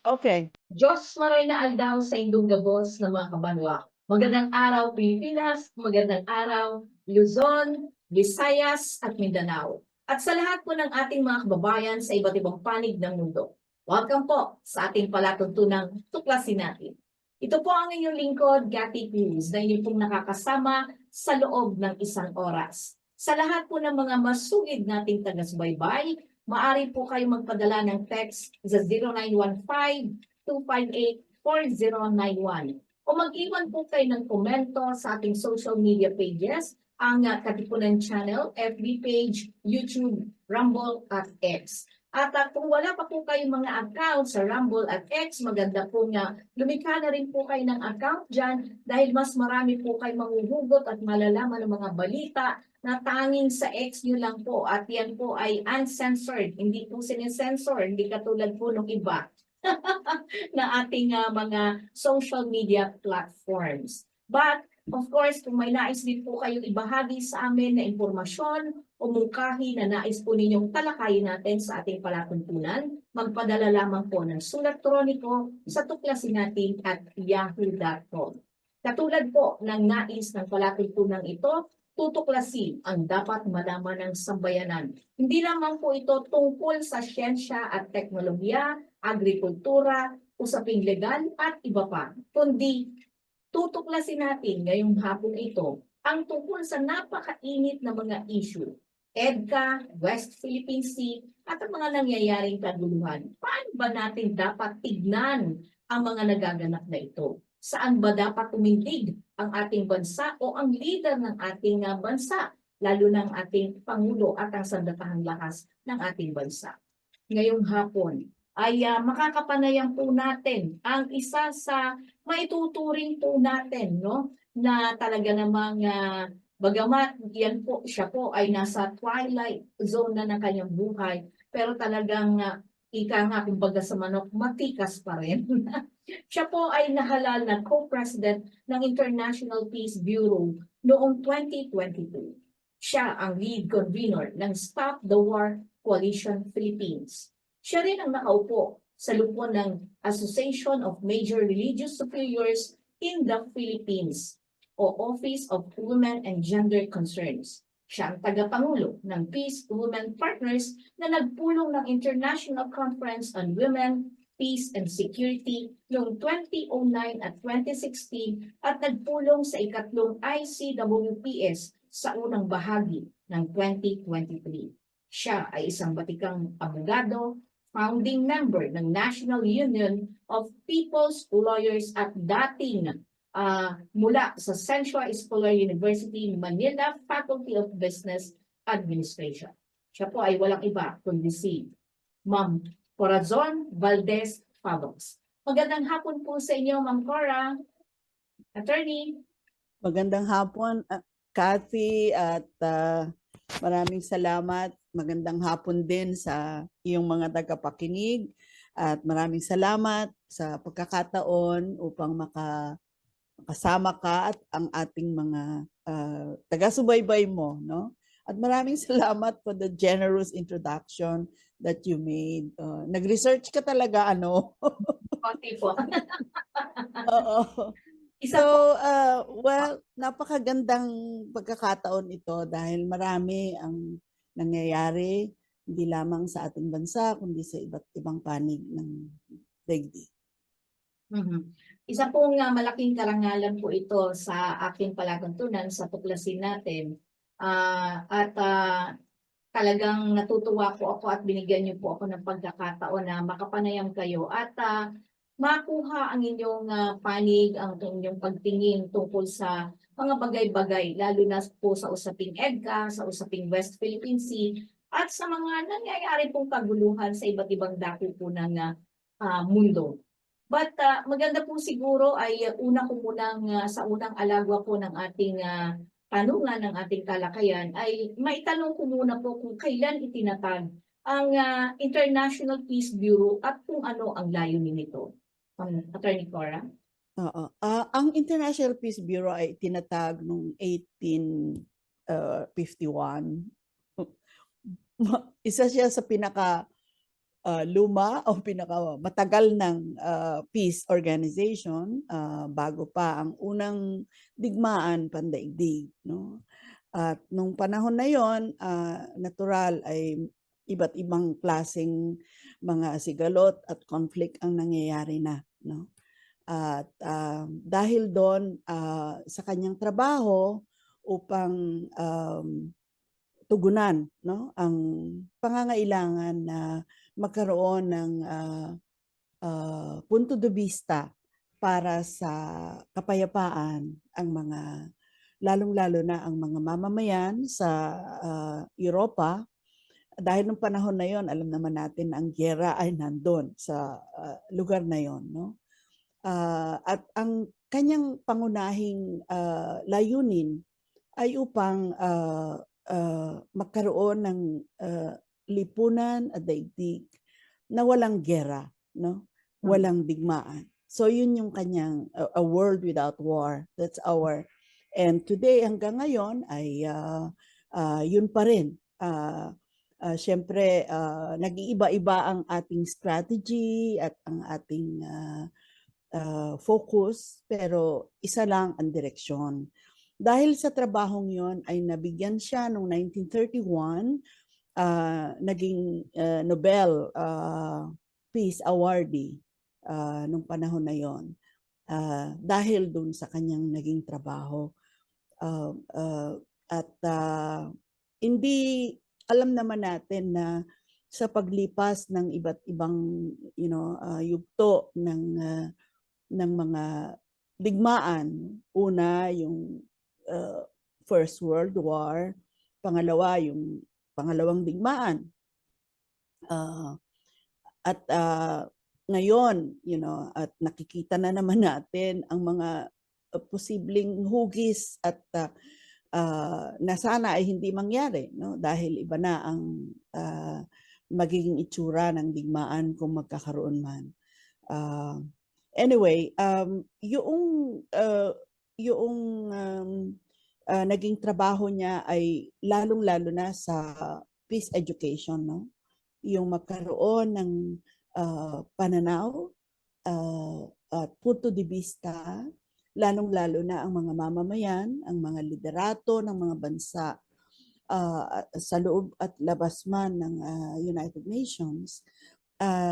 Okay. Diyos maray na aldaw sa indong gabos na mga kabanwa. Magandang araw Pilipinas, magandang araw Luzon, Visayas at Mindanao. At sa lahat po ng ating mga kababayan sa iba't ibang panig ng mundo. Welcome po sa ating palatuntunang Tuklasin Natin. Ito po ang inyong lingkod, Gati Cruz, na inyong pong nakakasama sa loob ng isang oras. Sa lahat po ng mga masugid nating taga-subaybay, maaari po kayo magpadala ng text sa 0915-258-4091 o mag-iwan po kayo ng komento sa ating social media pages, ang Katipunan Channel, FB page, YouTube, Rumble at X. At kung wala pa po kayong mga account sa Rumble at X, maganda po nga lumikha na rin po kayo ng account dyan dahil mas marami po kayo manghuhugot at malalaman ng mga balita na tanging sa X nyo lang po at yan po ay uncensored, hindi po sinesensor, hindi katulad po ng iba na ating mga social media platforms. But of course, kung may nais din po kayong ibahagi sa amin na impormasyon o mungkahi na nais po ninyong talakayin natin sa ating palatuntunan, magpadala lamang po ng sulat troniko sa tuklasin@yahoo.com. Katulad po ng nais ng palatuntunan ito, tutuklasin ang dapat malaman ng sambayanan. Hindi lamang po ito tungkol sa siyensya at teknolohiya, agrikultura, usaping legal at iba pa, kundi tutuklasin natin ngayong hapong ito ang tungkol sa napakainit na mga issue, EDCA, West Philippine Sea, at ang mga nangyayaring kaguluhan. Paano ba natin dapat tignan ang mga nagaganap na ito? Saan ba dapat tumindig ang ating bansa o ang leader ng ating bansa, lalo ng ating Pangulo at ang sandatahang lakas ng ating bansa? Ngayong hapon ay makakapanayan po natin ang isa sa maituturing po natin, no, na talaga namang bagamat yan po, siya po ay nasa twilight zone na ng kanyang buhay, pero talagang ika nga kumbaga sa manok, matikas pa rin. Siya po ay nahalal na co-president ng International Peace Bureau noong 2022. Siya ang lead convener ng Stop the War Coalition Philippines. Siya rin ang nakaupo sa lupon ng Association of Major Religious Superiors in the Philippines o Office of Women and Gender Concerns. Siya ang tagapangulo ng Peace Women Partners na nagpulong ng International Conference on Women, Peace and Security noong 2009 at 2016 at nagpulong sa ikatlong ICWPS sa unang bahagi ng 2023. Siya ay isang batikang abogado, founding member ng National Union of People's Lawyers at dating mula sa Central Escolar University, Manila Faculty of Business Administration. Siya po ay walang iba kundi si Ma'am Corazon Valdez Fabos. Magandang hapon po sa inyo, Ma'am Cora. Attorney. Magandang hapon, Kathy, at maraming salamat. Magandang hapon din sa iyong mga tagapakinig at maraming salamat sa pagkakataon upang makasama ka at ang ating mga taga-subaybay mo, no? At maraming salamat for the generous introduction that you made. Nag-research ka talaga, ano? Konti po. Oo. Isa So, po. well, napakagandang pagkakataon ito dahil marami ang nangyayari, hindi lamang sa ating bansa, kundi sa iba't ibang panig ng daigdig. Isa pong malaking karangalan po ito sa aking palatuntunan sa tuklasin natin. At talagang natutuwa po ako at binigyan niyo po ako ng pagkakataon na makapanayam kayo at makuha ang inyong panig, ang inyong pagtingin tungkol sa mga bagay-bagay, lalo na po sa usaping EDCA, sa usaping West Philippine Sea, at sa mga nangyayari pong kaguluhan sa iba't ibang dako po ng mundo. But maganda po siguro ay una ko munang sa unang alagwa po ng ating tanungan ng ating talakayan ay maitanong ko muna po kung kailan itinatag ang International Peace Bureau at kung ano ang layunin nito. Attorney Cora? Oo. Ang International Peace Bureau ay tinatag noong 1851. Isa siya sa pinaka luma o pinakamatagal ng peace organization bago pa ang unang digmaan pandaigdig, no? At nung panahon na yon, natural ay iba't ibang klaseng mga sigalot at conflict ang nangyayari na, no? At dahil doon sa kanyang trabaho upang tugunan, no, ang pangangailangan na magkaroon ng punto de vista para sa kapayapaan ang mga lalong-lalo na ang mga mamamayan sa Europa. Dahil nung panahon na yon, alam naman natin ang giyera ay nandun sa lugar na yon, no? At ang kanyang pangunahing layunin ay upang magkaroon ng lipunan at daigdig na walang giyera, no? Walang digmaan. So yun yung kanyang a world without war. That's our. And today hanggang ngayon ay yun pa rin. Siyempre, nag-iiba-iba ang ating strategy at ang ating focus, pero isa lang ang direksyon. Dahil sa trabahong yon ay nabigyan siya noong 1931, naging Nobel Peace Awardee nung panahon na yon. Dahil dun sa kanyang naging trabaho. At hindi alam naman natin na sa paglipas ng iba't ibang yugto ng mga digmaan, una yung First World War, pangalawa yung pangalawang digmaan, at ngayon, at nakikita na naman natin ang mga posibleng hugis at na sana ay hindi mangyari, no? Dahil iba na ang magiging itsura ng digmaan kung magkakaroon man. Anyway, yung naging trabaho niya ay lalong-lalo na sa peace education, no? Yung magkaroon ng pananaw at punto de vista, lalong-lalo na ang mga mamamayan, ang mga liderato ng mga bansa sa loob at labas man ng United Nations,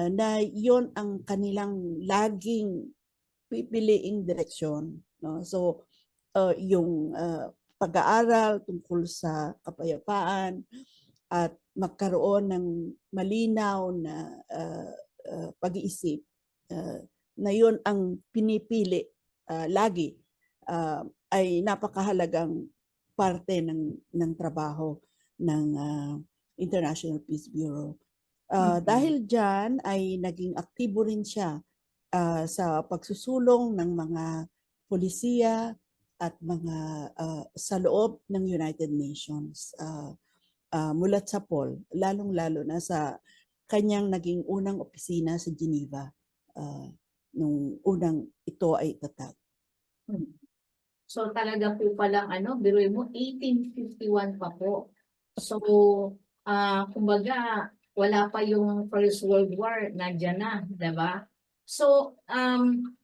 na yon ang kanilang laging pipiliing direksyon, no? So yung pag-aaral tungkol sa kapayapaan at magkaroon ng malinaw na pag-iisip, na yon ang pinipili lagi, ay napakahalagang parte ng trabaho ng International Peace Bureau. Dahil dyan ay naging aktibo rin siya sa pagsusulong ng mga polisiya at mga sa loob ng United Nations, mulat sa Paul, lalong-lalo na sa kanyang naging unang opisina sa Geneva nung unang ito ay itatag. So talaga po palang biruin mo, 1851 pa po. So, kumbaga, wala pa yung First World War, nandiyan na, diba? So,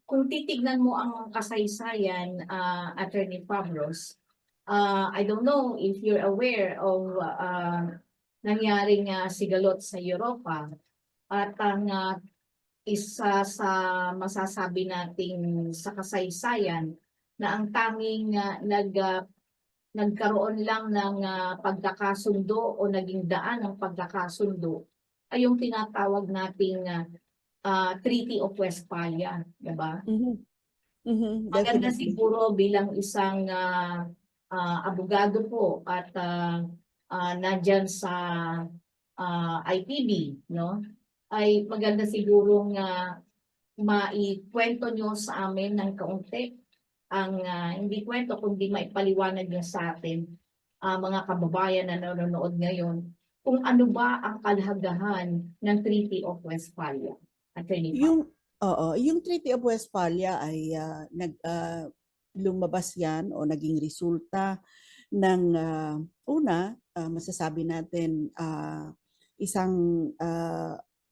kung titignan mo ang kasaysayan, Attorney Pablos, I don't know if you're aware of nangyaring sigalot sa Europa, at ang isa sa masasabi nating sa kasaysayan na ang tanging nagkaroon lang ng pagkakasundo o naging daan ng pagkakasundo ay yung tinatawag nating Treaty of Westphalia, diba? Maganda siguro bilang isang abogado po at nandyan sa IPB, no? Ay maganda siguro nga maikwento nyo sa amin ng kaunti ang hindi kwento kundi maipaliwanag nyo sa atin, mga kababayan na nanonood ngayon, kung ano ba ang kalagahan ng Treaty of Westphalia. Yung Treaty of Westphalia ay lumabas yan o naging resulta ng una, masasabi natin isang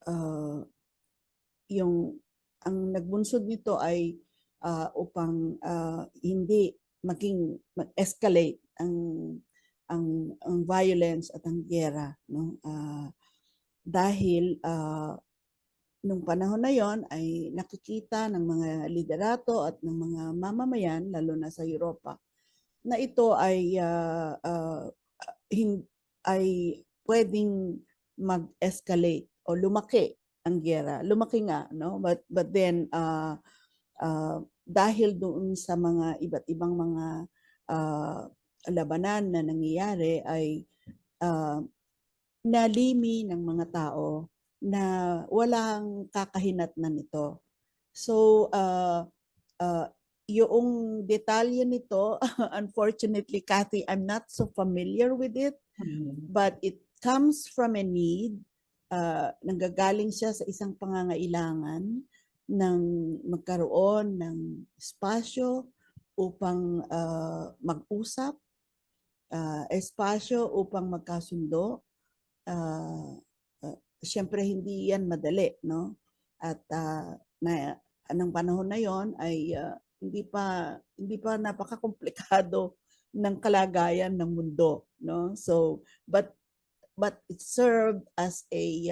uh, yung ang nagbunsod nito ay upang hindi maging mag-escalate ang violence at ang giyera, no? Dahil nung panahon na yon ay nakikita ng mga liderato at ng mga mamamayan, lalo na sa Europa, na ito ay ay pwedeng mag-escalate o lumaki ang giyera. Lumaki nga, no? But then dahil doon sa mga iba't ibang mga labanan na nangyayari ay nalimi ng mga tao na walang kakahinatnan nito. So, yung detalye nito, unfortunately, Kathy, I'm not so familiar with it, but it comes from a need. Nanggagaling siya sa isang pangangailangan ng magkaroon ng espasyo upang mag-usap, espasyo upang magkasundo. Siyempre hindi yan madali, no? At ng panahon na yon ay hindi pa napakakomplikado ng kalagayan ng mundo, no? So but it served as a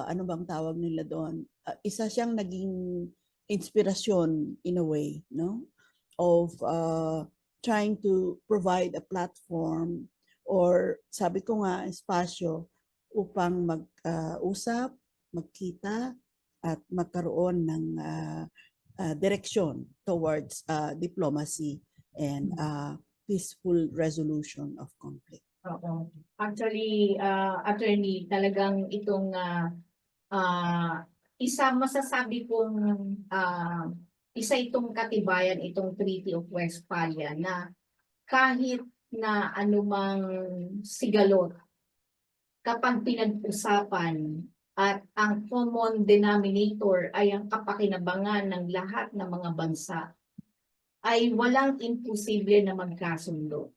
ano bang tawag nila doon? Isa siyang naging inspirasyon in a way, no? Of trying to provide a platform or sabi ko nga espasyo upang mag-usap, magkita at magkaroon ng direksyon towards diplomacy and peaceful resolution of conflict. Oo. Actually, attorney, talagang itong isa masasabi kong isa itong katibayan, itong Treaty of Westphalia na kahit na anumang sigalot kapag pinag-usapan at ang common denominator ay ang kapakinabangan ng lahat ng mga bansa, ay walang imposible na magkasundo.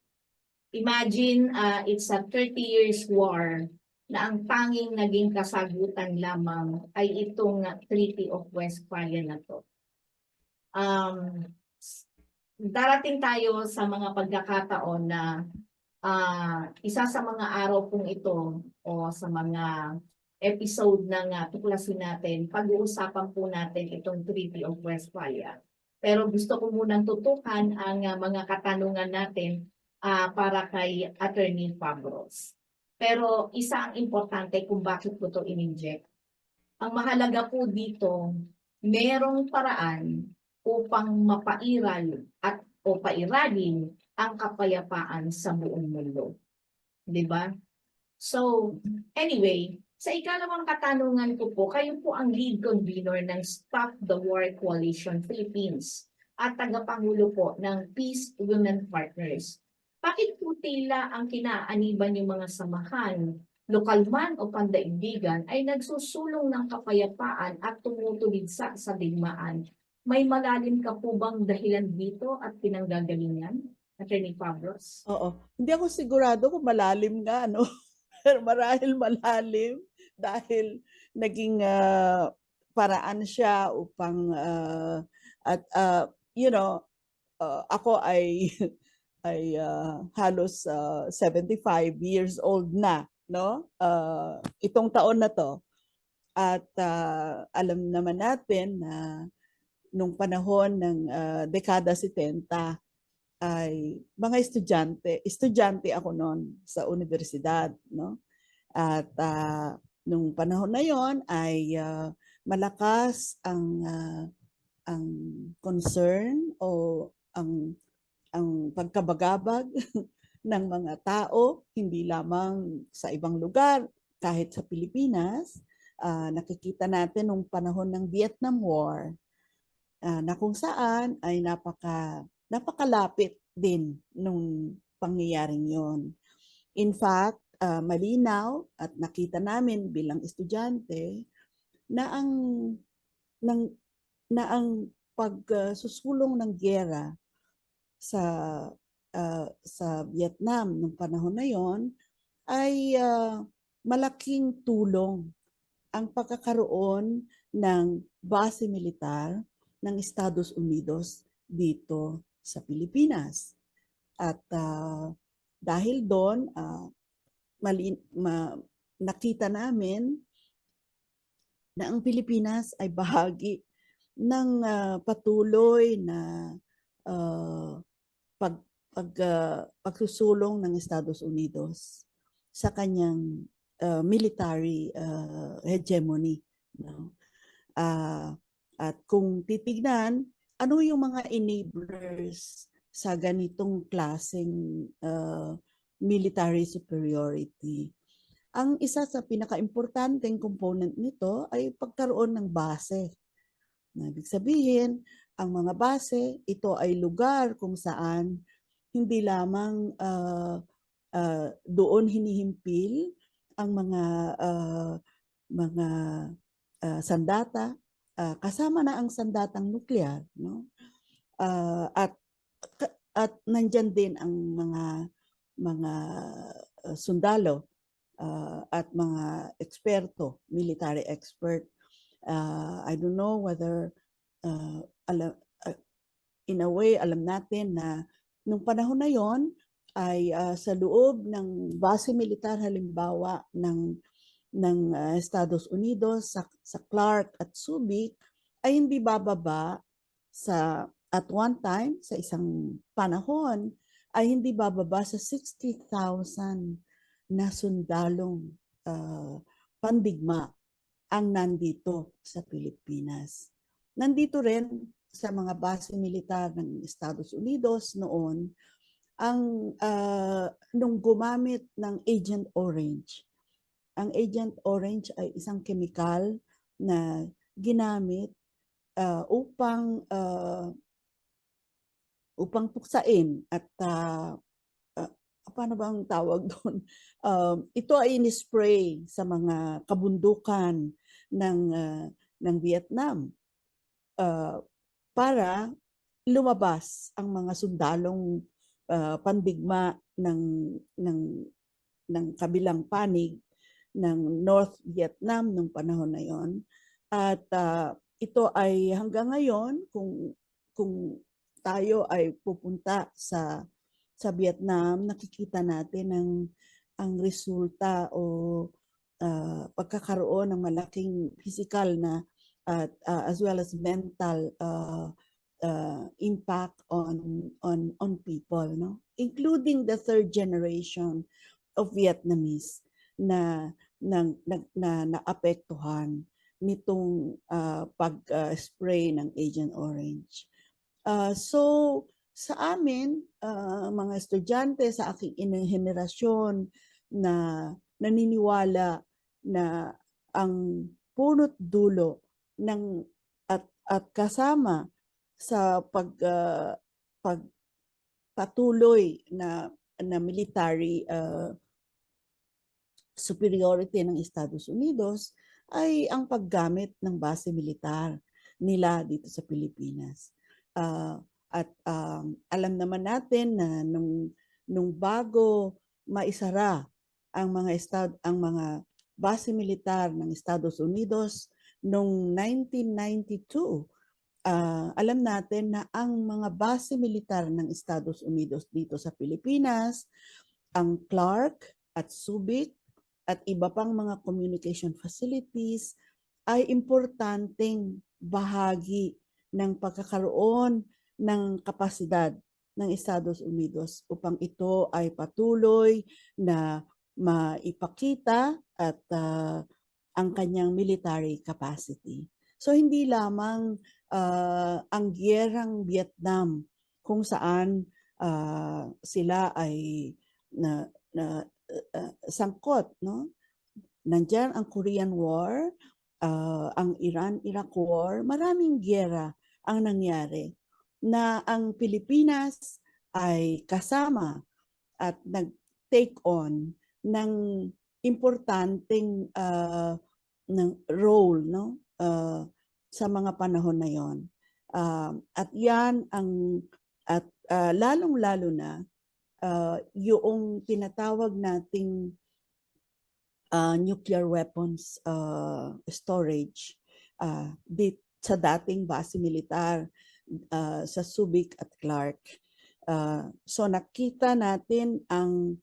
Imagine, it's a 30 years war na ang tanging naging kasagutan lamang ay itong Treaty of Westphalia na to. Darating tayo sa mga pagkakataon na isa sa mga araw pong ito o sa mga episode ng tuklasin natin, pag-uusapan po natin itong Treaty of Westphalia. Pero gusto ko munang tutukan ang mga katanungan natin para kay Attorney Fabros. Pero isa ang importante kung bakit ko ito in-inject. Ang mahalaga po dito, merong paraan upang mapairal at o pairalin ang kapayapaan sa buong mundo. 'Di ba? So, anyway, sa ikalawang katanungan ko po, kayo po ang lead convener ng Stop the War Coalition Philippines at tagapangulo po ng Peace Women Partners. Bakit po tila ang kinaaniban yung mga samahan, lokal man o pandaigdigan, ay nagsusulong ng kapayapaan at tumutulid sa digmaan? May malalim ka po bang dahilan dito at pinanggagalingan, Attorney Fabros? Oo. Hindi ako sigurado kung malalim nga, no? Pero marahil malalim dahil naging paraan siya upang at ako ay halos 75 years old na, no? Itong taon na to. At alam naman natin na nung panahon ng dekada 70 ay mga estudyante ako noon sa universidad, no? At nung panahon na yon ay malakas ang concern o ang pagkabagabag ng mga tao, hindi lamang sa ibang lugar, kahit sa Pilipinas. Nakikita natin nung panahon ng Vietnam War na kung saan ay napakalapit din nung pangyayaring yon. In fact, malinaw at nakita namin bilang estudyante na ang pagsusulong ng giyera sa Vietnam nung panahon na yon ay malaking tulong ang pagkakaroon ng base militar ng Estados Unidos dito sa Pilipinas. At dahil doon, nakita namin na ang Pilipinas ay bahagi ng patuloy na pagsusulong ng Estados Unidos sa kanyang military hegemony. No? At kung titignan, ano yung mga enablers sa ganitong klaseng military superiority? Ang isa sa pinaka-importanteng component nito ay pagkaroon ng base. Ibig sabihin, ang mga base, ito ay lugar kung saan hindi lamang doon hinihimpil ang mga sandata, kasama na ang sandatang nuklear, no? At nandyan din ang mga sundalo at mga eksperto, military expert. I don't know whether in a way alam natin na nung panahon na yon ay sa loob ng base militar halimbawa ng Estados Unidos sa Clark at Subic ay hindi bababa at one time sa isang panahon ay hindi bababa sa 60,000 na sundalong pandigma ang nandito sa Pilipinas. Nandito rin sa mga base militar ng Estados Unidos noon ang nung gumamit ng Agent Orange. Ang Agent Orange ay isang kemikal na ginamit upang puksain at paano ba ang tawag doon? Ito ay in-spray sa mga kabundukan ng Vietnam para lumabas ang mga sundalong pandigma ng kabilang panig ng North Vietnam nung panahon na yon. At ito ay hanggang ngayon kung tayo ay pupunta sa Vietnam, nakikita natin ang resulta o pagkakaroon ng malaking physical na as well as mental impact on people, no? Including the third generation of Vietnamese na naapektuhan nitong pag-spray ng Agent Orange. So sa amin, mga estudyante sa aking henerasyon na naniniwala na ang punot dulo ng at kasama sa pagpatuloy na military superiority ng Estados Unidos ay ang paggamit ng base militar nila dito sa Pilipinas. At alam naman natin na nung bago maisara ang mga base militar ng Estados Unidos noong 1992, alam natin na ang mga base militar ng Estados Unidos dito sa Pilipinas, ang Clark at Subic at iba pang mga communication facilities ay importanteng bahagi ng pagkakaroon ng kapasidad ng Estados Unidos upang ito ay patuloy na maipakita at ang kanyang military capacity. So hindi lamang ang giyerang Vietnam kung saan sila ay sangkot, no? Nandiyan ang Korean War, ang Iran-Iraq War, maraming giyera ang nangyari na ang Pilipinas ay kasama at nag-take on ng importanteng ng role, no? Sa mga panahon na yon. At yan lalong-lalo na yung tinatawag nating nuclear weapons storage sa dating base militar sa Subic at Clark. So nakita natin ang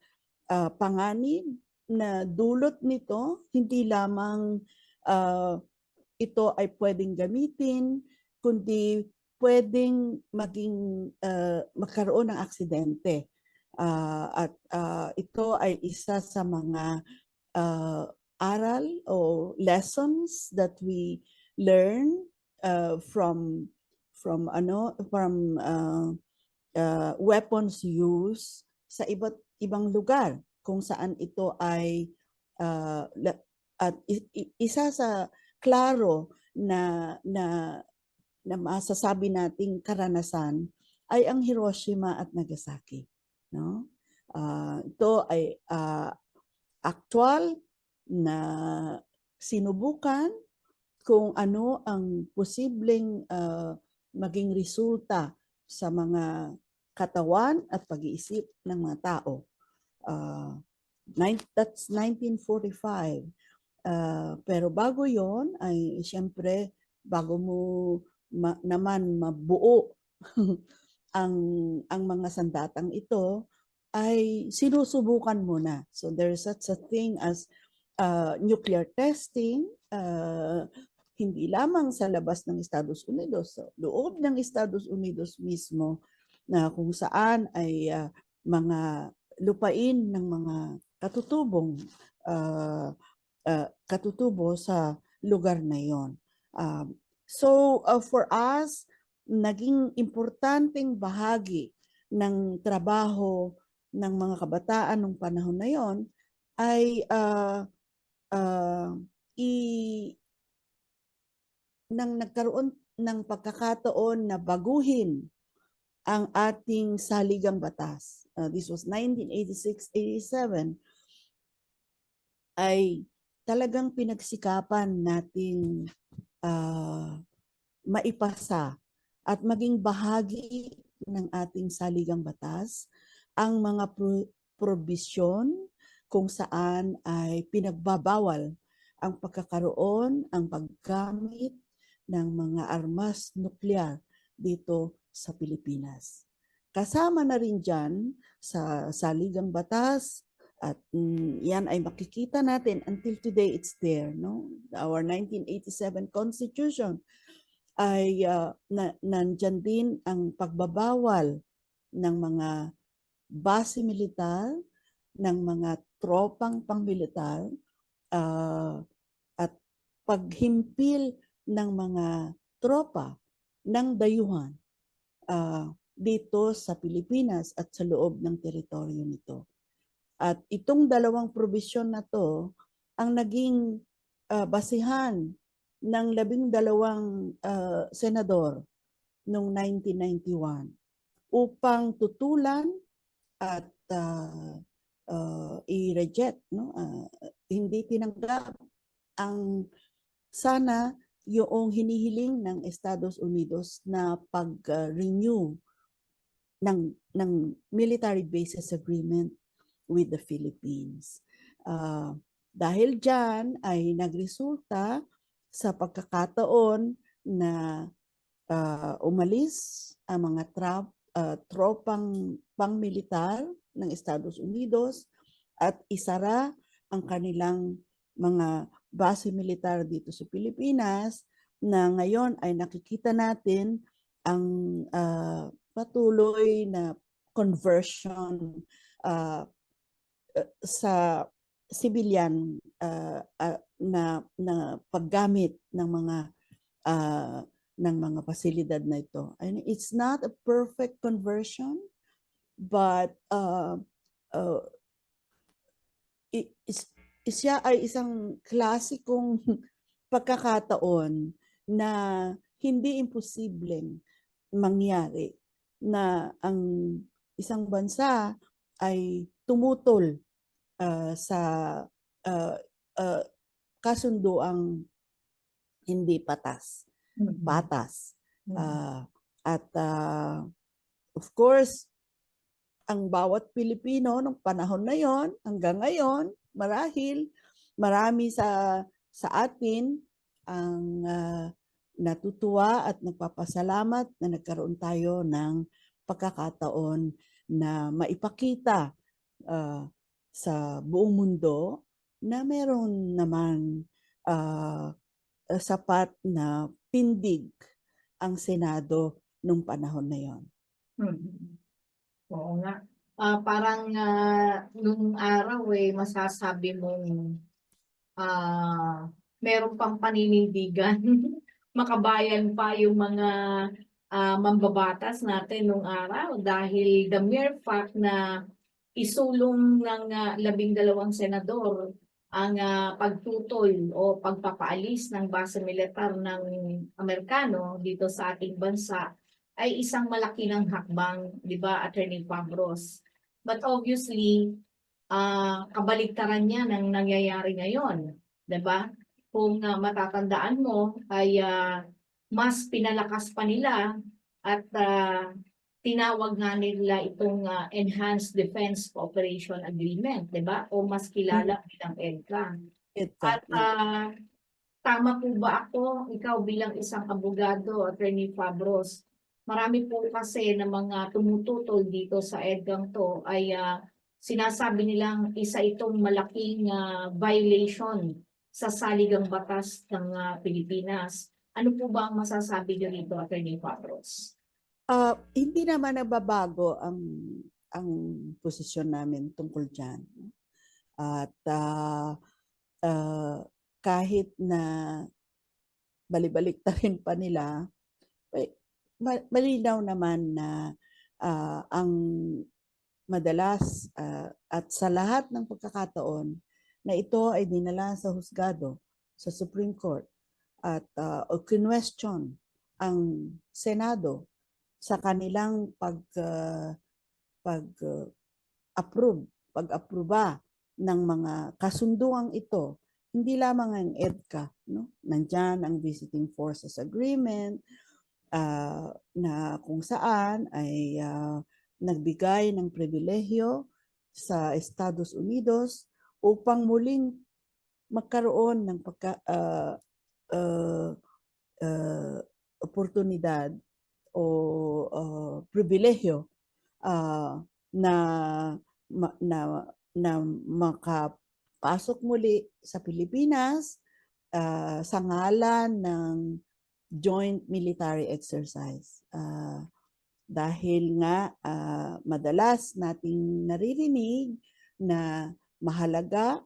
panganib na dulot nito, hindi lamang ito ay pwedeng gamitin, kundi pwedeng magkaroon ng aksidente. At ito ay isa sa mga aral o lessons that we learn from weapons use sa iba't ibang lugar kung saan ito ay at isa sa klaro na masasabi nating karanasan ay ang Hiroshima at Nagasaki, no? Ito ay aktual na sinubukan kung ano ang posibleng maging resulta sa mga katawan at pag-iisip ng mga tao. That's 1945. Pero bago yon ay siyempre bago mo naman mabuo ang mga sandatang ito ay sinusubukan mo na. So there's such a thing as nuclear testing, hindi lamang sa labas ng Estados Unidos, sa loob ng Estados Unidos mismo, na kung saan ay mga lupain ng mga katutubo sa lugar na yon. So for us, naging importanteng bahagi ng trabaho ng mga kabataan ng panahon na yon ay nang nagkaroon ng pagkakataon na baguhin ang ating saligang batas. This was 1986-87, ay talagang pinagsikapan nating maipasa at maging bahagi ng ating saligang batas ang mga probisyon kung saan ay pinagbabawal ang pagkakaroon, ang paggamit ng mga armas nuklear dito sa Pilipinas. Kasama na rin dyan sa saligang batas at yan ay makikita natin until today it's there, no? Our 1987 Constitution ay nandyan din ang pagbabawal ng mga base militar, ng mga tropang pangmilitar, at paghimpil ng mga tropa ng dayuhan dito sa Pilipinas at sa loob ng teritoryo nito. At itong dalawang probisyon na to ang naging basihan ng 12 senador noong 1991 upang tutulan at i-reject, no? Hindi tinanggap ang sana yung hinihiling ng Estados Unidos na pag-renew ng military bases agreement with the Philippines. Dahil dyan ay nagresulta sa pagkakataon na umalis ang mga tropang pangmilitar ng Estados Unidos at isara ang kanilang mga base militar dito sa Pilipinas, na ngayon ay nakikita natin ang patuloy na conversion sa civilian na paggamit ng mga pasilidad na ito. And it's not a perfect conversion, but siya ay isang klasikong pagkakataon na hindi imposibleng mangyari, na ang isang bansa ay tumutol sa kasunduang hindi patas. At of course, ang bawat Pilipino nung panahon na yon hanggang ngayon, marahil marami sa atin ang natutuwa at nagpapasalamat na nagkaroon tayo ng pagkakataon na maipakita sa buong mundo na meron naman sapat na tindig ang Senado nung panahon na yon. Oo nga. Parang nung araw masasabi mong meron pang paninindigan. Makabayan pa yung mga mambabatas natin nung araw dahil the mere fact na isulong ng 12 senador ang pagtutol o pagpapaalis ng base militar ng Amerikano dito sa ating bansa ay isang malaki ng hakbang, di ba, Attorney Pabros? But obviously, kabaligtaran niya ng nangyayari ngayon, 'di ba? Kung matatandaan mo ay mas pinalakas pa nila at tinawag nga nila itong Enhanced Defense Cooperation Agreement, 'di ba? O mas kilala bilang EDCA. At tama po ba ako, ikaw bilang isang abogado, Attorney Fabros, marami po kasi na mga tumututol dito sa EDCA to ay sinasabi nilang isa itong malaking violation sa saligang batas ng Pilipinas. Ano po ba ang masasabi niyo dito, Attorney Fabros? Hindi naman nababago ang posisyon namin tungkol dyan. At kahit na balibalik-tarin pa nila, malinaw naman na ang madalas at sa lahat ng pagkakataon na ito ay dinala sa husgado, sa Supreme Court, at o kinwestiyon ang Senado sa kanilang pag-aproba ng mga kasunduang ito. Hindi lamang ang EDCA, no? Nandyan ang Visiting Forces Agreement na kung saan ay nagbigay ng pribilehyo sa Estados Unidos upang muling magkaroon ng oportunidad o pribilehyo na makapasok muli sa Pilipinas sa ngalan ng joint military exercise. Dahil nga madalas nating naririnig na mahalaga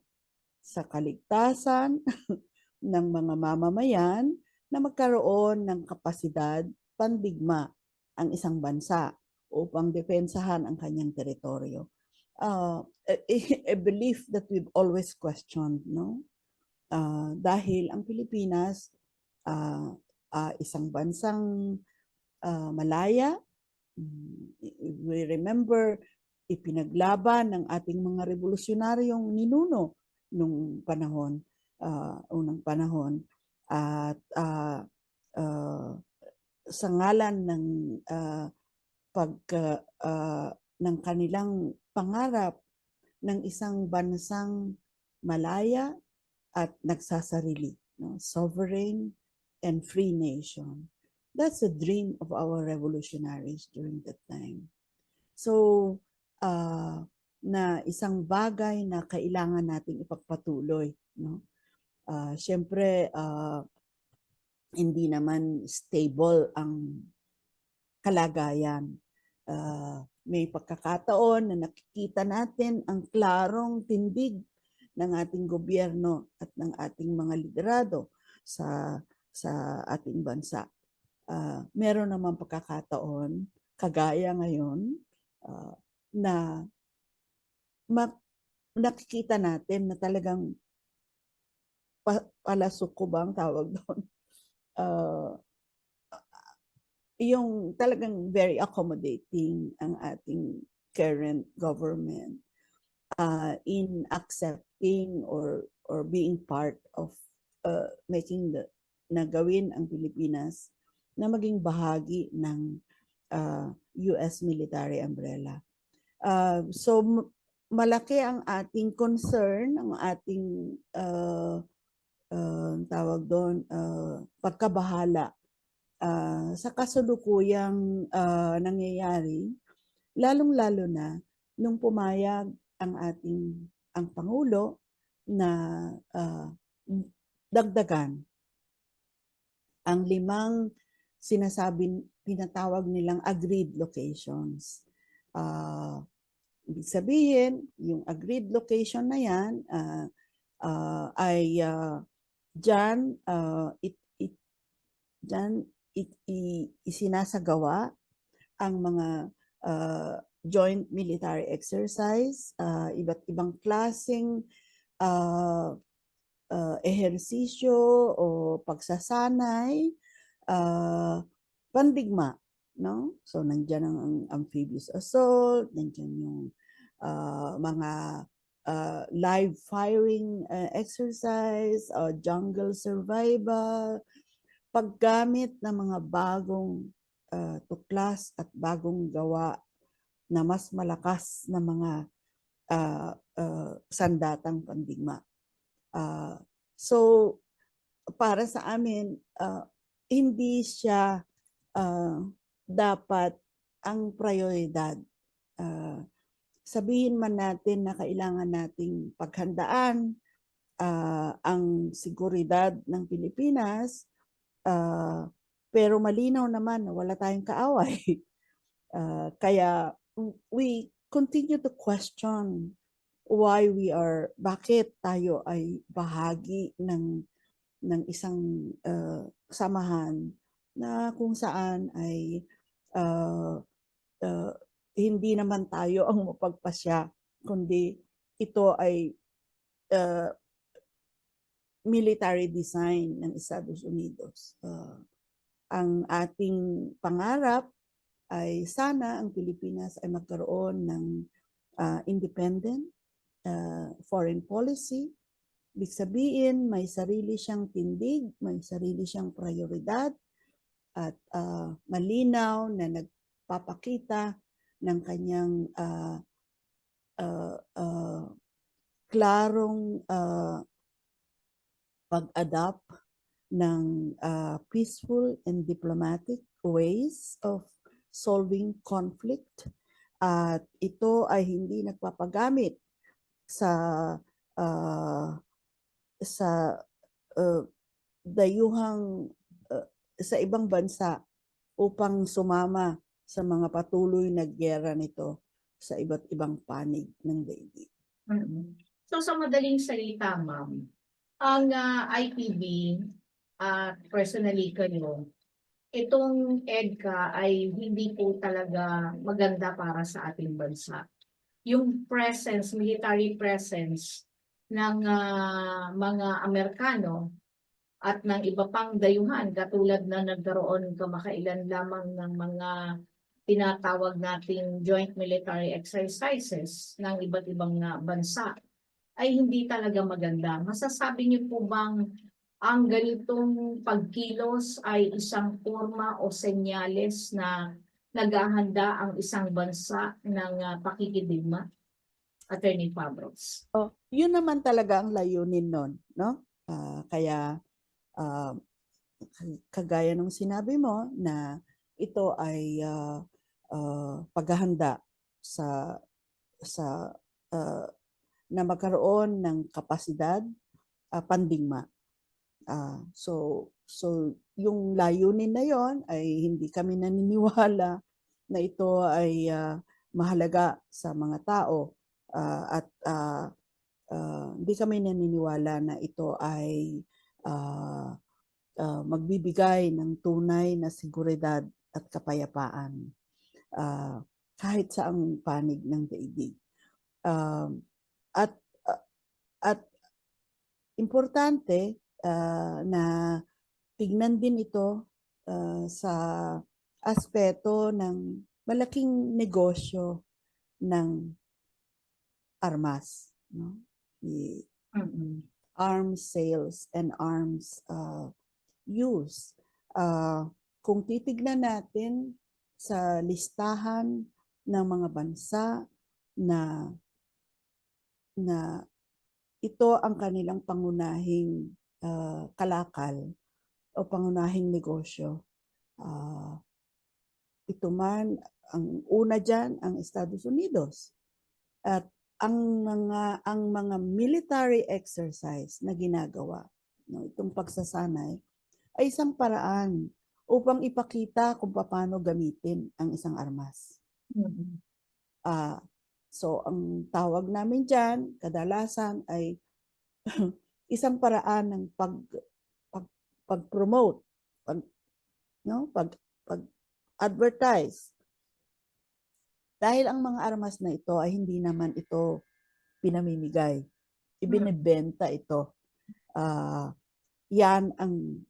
sa kaligtasan ng mga mamamayan na magkaroon ng kapasidad pandigma ang isang bansa upang depensahan ang kanyang teritoryo. A belief that we've always questioned, no? Dahil ang Pilipinas isang bansang malaya. We remember, ipinaglaban ng ating mga revolusyonaryong ninuno nung panahon, unang panahon, at sa ngalan ng ng kanilang pangarap ng isang bansang malaya at nagsasarili, no? Sovereign and free nation. That's a dream of our revolutionaries during that time. So, na isang bagay na kailangan nating ipagpatuloy, no? Siyempre, hindi naman stable ang kalagayan. May pagkakataon na nakikita natin ang klarong tindig ng ating gobyerno at ng ating mga liderado sa ating bansa. Meron naman pagkakataon, kagaya ngayon, na nakikita natin na talagang palasok ko bang tawag doon? Yung talagang very accommodating ang ating current government in accepting or being part of making na gawin ang Pilipinas na maging bahagi ng US military umbrella. So malaki ang ating concern, ang ating tawag doon, pagkabahala sa kasalukuyang nangyayari, lalong-lalo na nung pumayag ang Pangulo na dagdagan ang 5 tinatawag nilang agreed locations. Ibig sabihin, yung agreed location na yan ay dyan, isinasagawa ang mga joint military exercise, iba't ibang klaseng ehersisyo o pagsasanay, pandigma, no? So nandiyan ang amphibious assault, nandiyan yung mga live firing exercise, jungle survival, paggamit ng mga bagong tuklas at bagong gawa na mas malakas na mga sandatang pandigma. So, para sa amin, hindi siya dapat ang prioridad. Sabihin man natin na kailangan nating paghandaan ang seguridad ng Pilipinas, pero malinaw naman na wala tayong kaaway. Kaya we continue to question bakit tayo ay bahagi ng isang samahan na kung saan ay hindi naman tayo ang mapagpasya, kundi ito ay military design ng Estados Unidos. Ang ating pangarap ay sana ang Pilipinas ay magkaroon ng independent foreign policy. Ibig sabihin, may sarili siyang tindig, may sarili siyang prioridad, at malinaw na nagpapakita ng kanyang klarong pag-adapt ng peaceful and diplomatic ways of solving conflict. At ito ay hindi nagpapagamit sa dayuhang sa ibang bansa upang sumama sa mga patuloy na giyera nito sa iba't ibang panig ng daigdig. So sa madaling salita, ma'am, ang IPB at personally kayo, itong EDCA ay hindi po talaga maganda para sa ating bansa. Yung presence, military presence ng mga Amerikano at ng iba pang dayuhan katulad na nagkaroon kamakailan lamang ng mga tinatawag nating joint military exercises ng iba't ibang bansa ay hindi talaga maganda. Masasabi niyo po bang ang ganitong pagkilos ay isang forma o senyales na naghahanda ang isang bansa ng pakikidigma? Attorney Fabros. Yun naman talaga ang layunin nun, no? Kaya kagaya nung sinabi mo na ito ay paghahanda sa na magkaroon ng kapasidad pandigma. So yung layunin na yon ay hindi kami naniniwala na ito ay mahalaga sa mga tao, at hindi kami naniniwala na ito ay magbibigay ng tunay na seguridad at kapayapaan kahit saang panig ng daigdig. At importante na tignan din ito sa aspeto ng malaking negosyo ng armas, no? The arms sales and arms use. Kung titignan natin sa listahan ng mga bansa na na ito ang kanilang pangunahing kalakal o pangunahing negosyo. Ito man, ang una dyan, ang Estados Unidos. At ang mga military exercise na ginagawa, no, itong pagsasanay, ay isang paraan upang ipakita kung paano gamitin ang isang armas. Mm. So, ang tawag namin dyan, kadalasan ay isang paraan ng pag-promote, pag-advertise. Dahil ang mga armas na ito ay hindi naman ito pinamimigay. Ibinebenta ito. Yan ang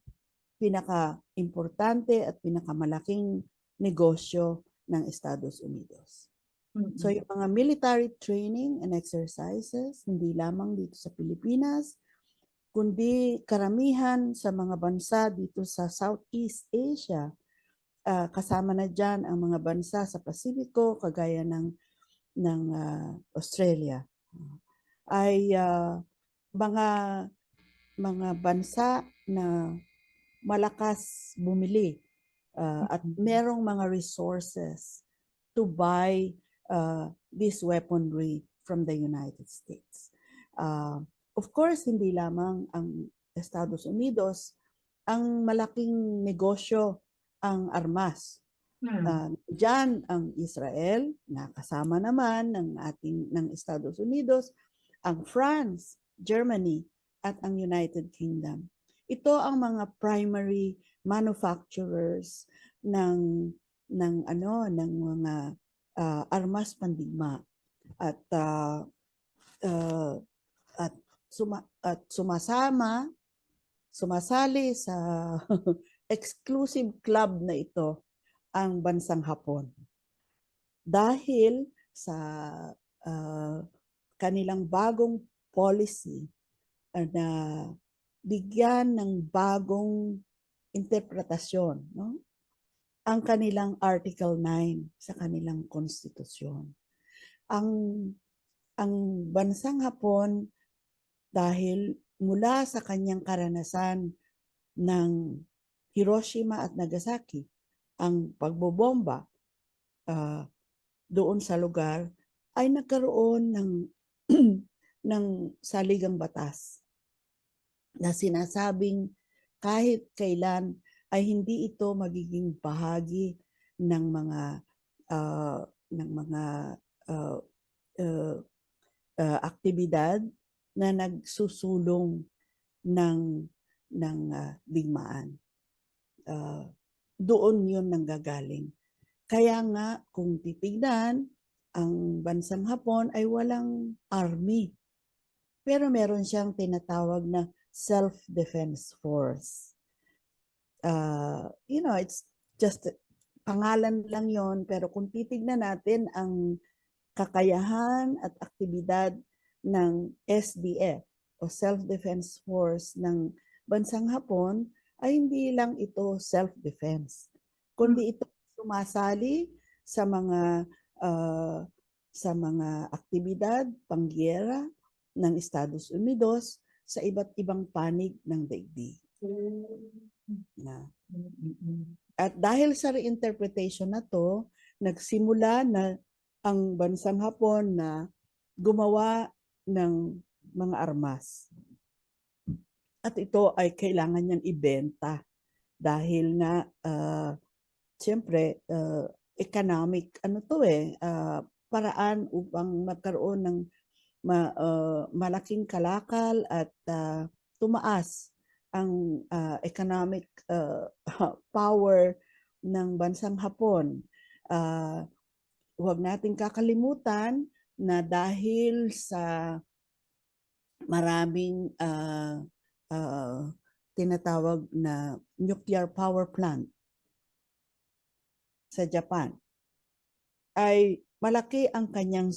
pinaka-importante at pinakamalaking negosyo ng Estados Unidos. So yung mga military training and exercises, hindi lamang dito sa Pilipinas, kundi karamihan sa mga bansa dito sa Southeast Asia, kasama na dyan ang mga bansa sa Pasifiko, kagaya ng Australia, ay mga bansa na malakas bumili at merong mga resources to buy this weaponry from the United States. Of course, hindi lamang ang Estados Unidos ang malaking negosyo ang armas. Diyan ang Israel, na kasama naman ng Estados Unidos, ang France, Germany, at ang United Kingdom. Ito ang mga primary manufacturers ng mga armas pandigma at sumasali sa exclusive club na ito ang bansang Hapon. Dahil sa kanilang bagong policy na bigyan ng bagong interpretasyon, no? Ang kanilang Article 9 sa kanilang konstitusyon. Ang bansang Hapon, dahil mula sa kanyang karanasan ng Hiroshima at Nagasaki, ang pagbobomba doon sa lugar, ay nagkaroon ng saligang batas na sinasabing kahit kailan ay hindi ito magiging bahagi ng mga aktibidad na nagsusulong ng digmaan. Doon yun nanggagaling. Kaya nga, kung titignan, ang bansang Hapon ay walang army. Pero meron siyang tinatawag na self-defense force. It's just pangalan lang yon, pero kung titignan natin ang kakayahan at aktibidad ng SDF o Self-Defense Force ng bansang Hapon, ay hindi lang ito self-defense, kundi ito sumasali sa mga aktibidad panggiyera ng Estados Unidos sa iba't ibang panig ng daigdig. At dahil sa reinterpretation na to, nagsimula na ang bansang Hapon na gumawa ng mga armas. At ito ay kailangan niyang ibenta dahil nga siyempre economic paraan upang magkaroon ng malaking kalakal at tumaas ang economic power ng bansang Hapon. Huwag nating kakalimutan na dahil sa maraming tinatawag na nuclear power plant sa Japan, ay malaki ang kanyang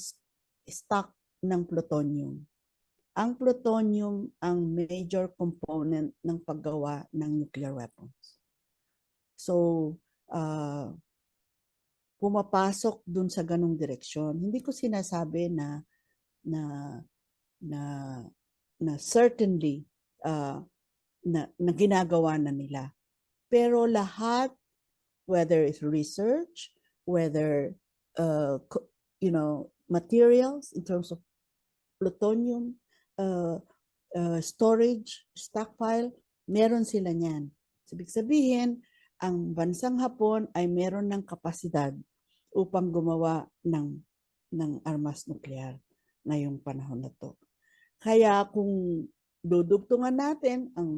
stock ng plutonium. Ang plutonium ang major component ng paggawa ng nuclear weapons. So, pumapasok dun sa ganong direksyon. Hindi ko sinasabi na na certainly na ginagawa na nila. Pero lahat, whether it's research, whether materials in terms of plutonium, storage, stockpile, meron sila niyan. Ibig sabihin, ang bansang Hapon ay meron ng kapasidad upang gumawa ng armas nuklear ngayong panahon na to. Kaya kung dudugtungan natin ang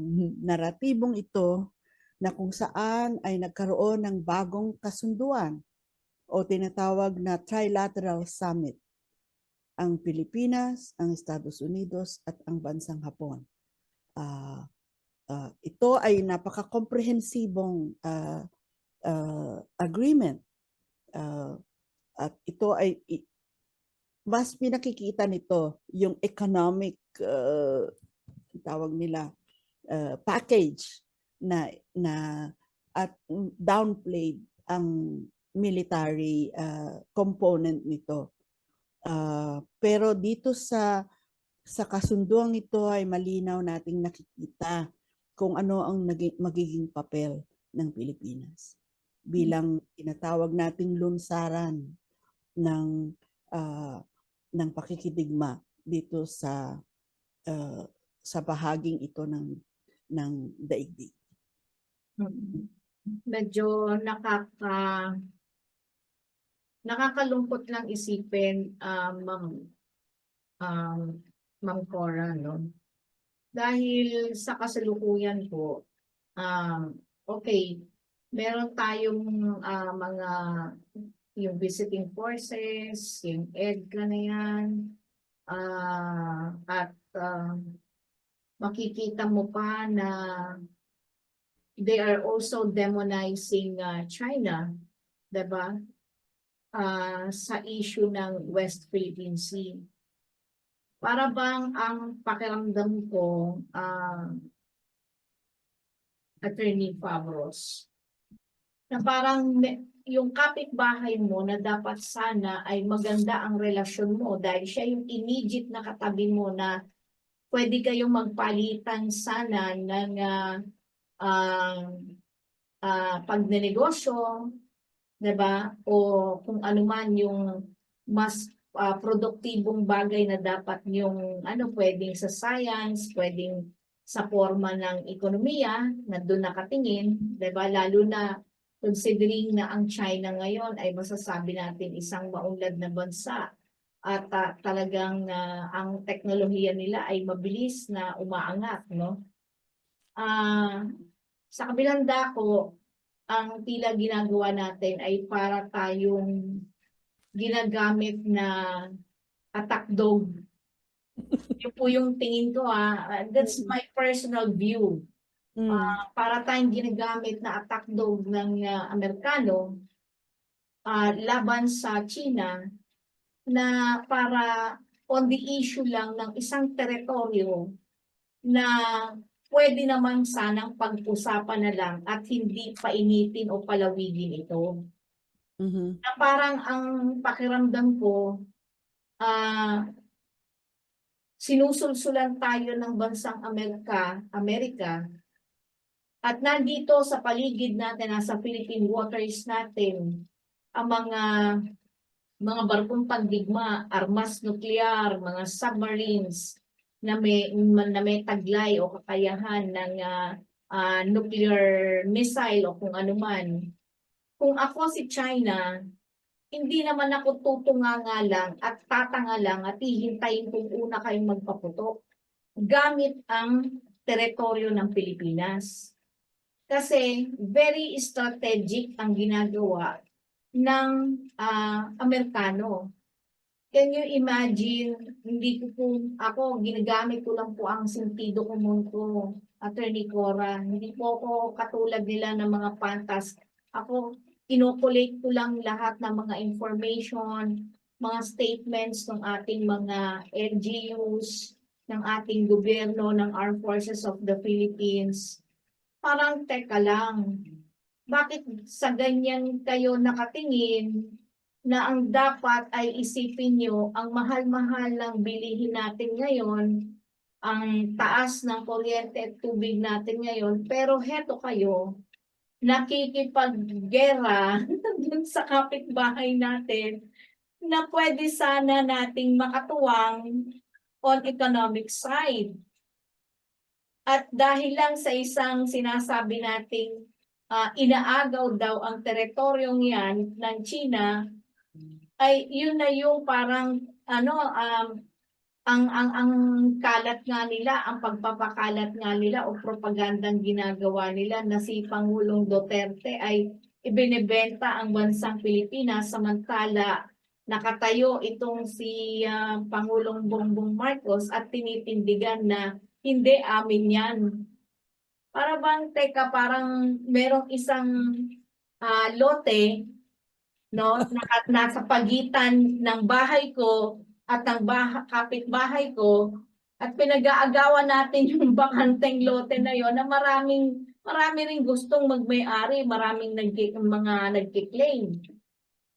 naratibong ito na kung saan ay nagkaroon ng bagong kasunduan o tinatawag na trilateral summit, ang Pilipinas, ang Estados Unidos at ang bansang Hapon. Ito ay napaka-komprehensibong agreement. At ito ay mas pinakikita nito yung economic tawag nila package na at downplayed ang military component nito. Pero dito sa kasunduang ito ay malinaw nating nakikita kung ano ang magiging papel ng Pilipinas bilang tinatawag nating lunsaran ng pakikidigma dito sa bahaging ito ng daigdig. Medyo nakakalungkot lang isipin, Ma'am Cora, no? Dahil sa kasalukuyan po, okay, meron tayong mga yung visiting forces, yung EDCA na yan, at makikita mo pa na they are also demonizing China, diba? Sa issue ng West Philippine Sea. Para bang ang pakiramdam ko, Attorney Fabros, na parang yung kapitbahay mo na dapat sana ay maganda ang relasyon mo dahil siya yung immediate na katabi mo na pwede kayong magpalitan sana ng pagnenegosyo, diba? O kung ano man yung mas produktibong bagay na dapat yung pwedeng sa science, pwedeng sa forma ng ekonomiya na doon nakatingin, diba? Lalo na considering na ang China ngayon ay masasabi natin isang maunlad na bansa at talagang ang teknolohiya nila ay mabilis na umaangat, no? Sa kabilang dako, ang tila ginagawa natin ay para tayong ginagamit na attack dog. Yun po yung tingin ko, that's my personal view. Para tayong ginagamit na attack dog ng Amerikano laban sa China na para on the issue lang ng isang teritoryo na pwede naman sanang pag-usapan na lang at hindi painitin o palawigin ito. Na parang ang pakiramdam ko, sinusulsulan tayo ng bansang Amerika at nandito sa paligid natin, nasa Philippine waters natin, ang mga barkong pandigma, armas nuklear, mga submarines na may taglay o kakayahan ng nuclear missile o kung ano man. Kung ako si China, hindi naman ako tutunganga lang at tatanga lang at hihintayin kung una kayong magpaputok gamit ang teritoryo ng Pilipinas. Kasi very strategic ang ginagawa ng Amerikano. Can you imagine, hindi ko po, ako, ginagamit ko lang po ang sentido komon ko, Attorney Cora. Hindi po ako katulad nila ng mga pantas. Ako, inokulate ko lang lahat ng mga information, mga statements ng ating mga LGUs, ng ating gobyerno, ng Armed Forces of the Philippines. Parang teka lang, bakit sa ganyan kayo nakatingin na ang dapat ay isipin nyo, ang mahal-mahal ng bilihin natin ngayon, ang taas ng kuryente at tubig natin ngayon, pero heto kayo, nakikipaggera dun sa kapitbahay natin na pwede sana nating makatuwang on economic side. At dahil lang sa isang sinasabi nating inaagaw daw ang teritoryong yan ng China, ay yun na yung parang ang kalat nga nila, ang pagpapakalat nga nila o propagandang ginagawa nila na si Pangulong Duterte ay ibinebenta ang bansang Pilipinas samantala nakatayo itong si Pangulong Bongbong Marcos at tinitindigan na hindi amin yan. Para bang, teka, parang merong isang lote, no, nasa pagitan ng bahay ko at ng kapitbahay ko at pinag-aagawan natin yung bakanteng lote na yon na marami ring gustong magmay-ari, maraming mga nagki-claim.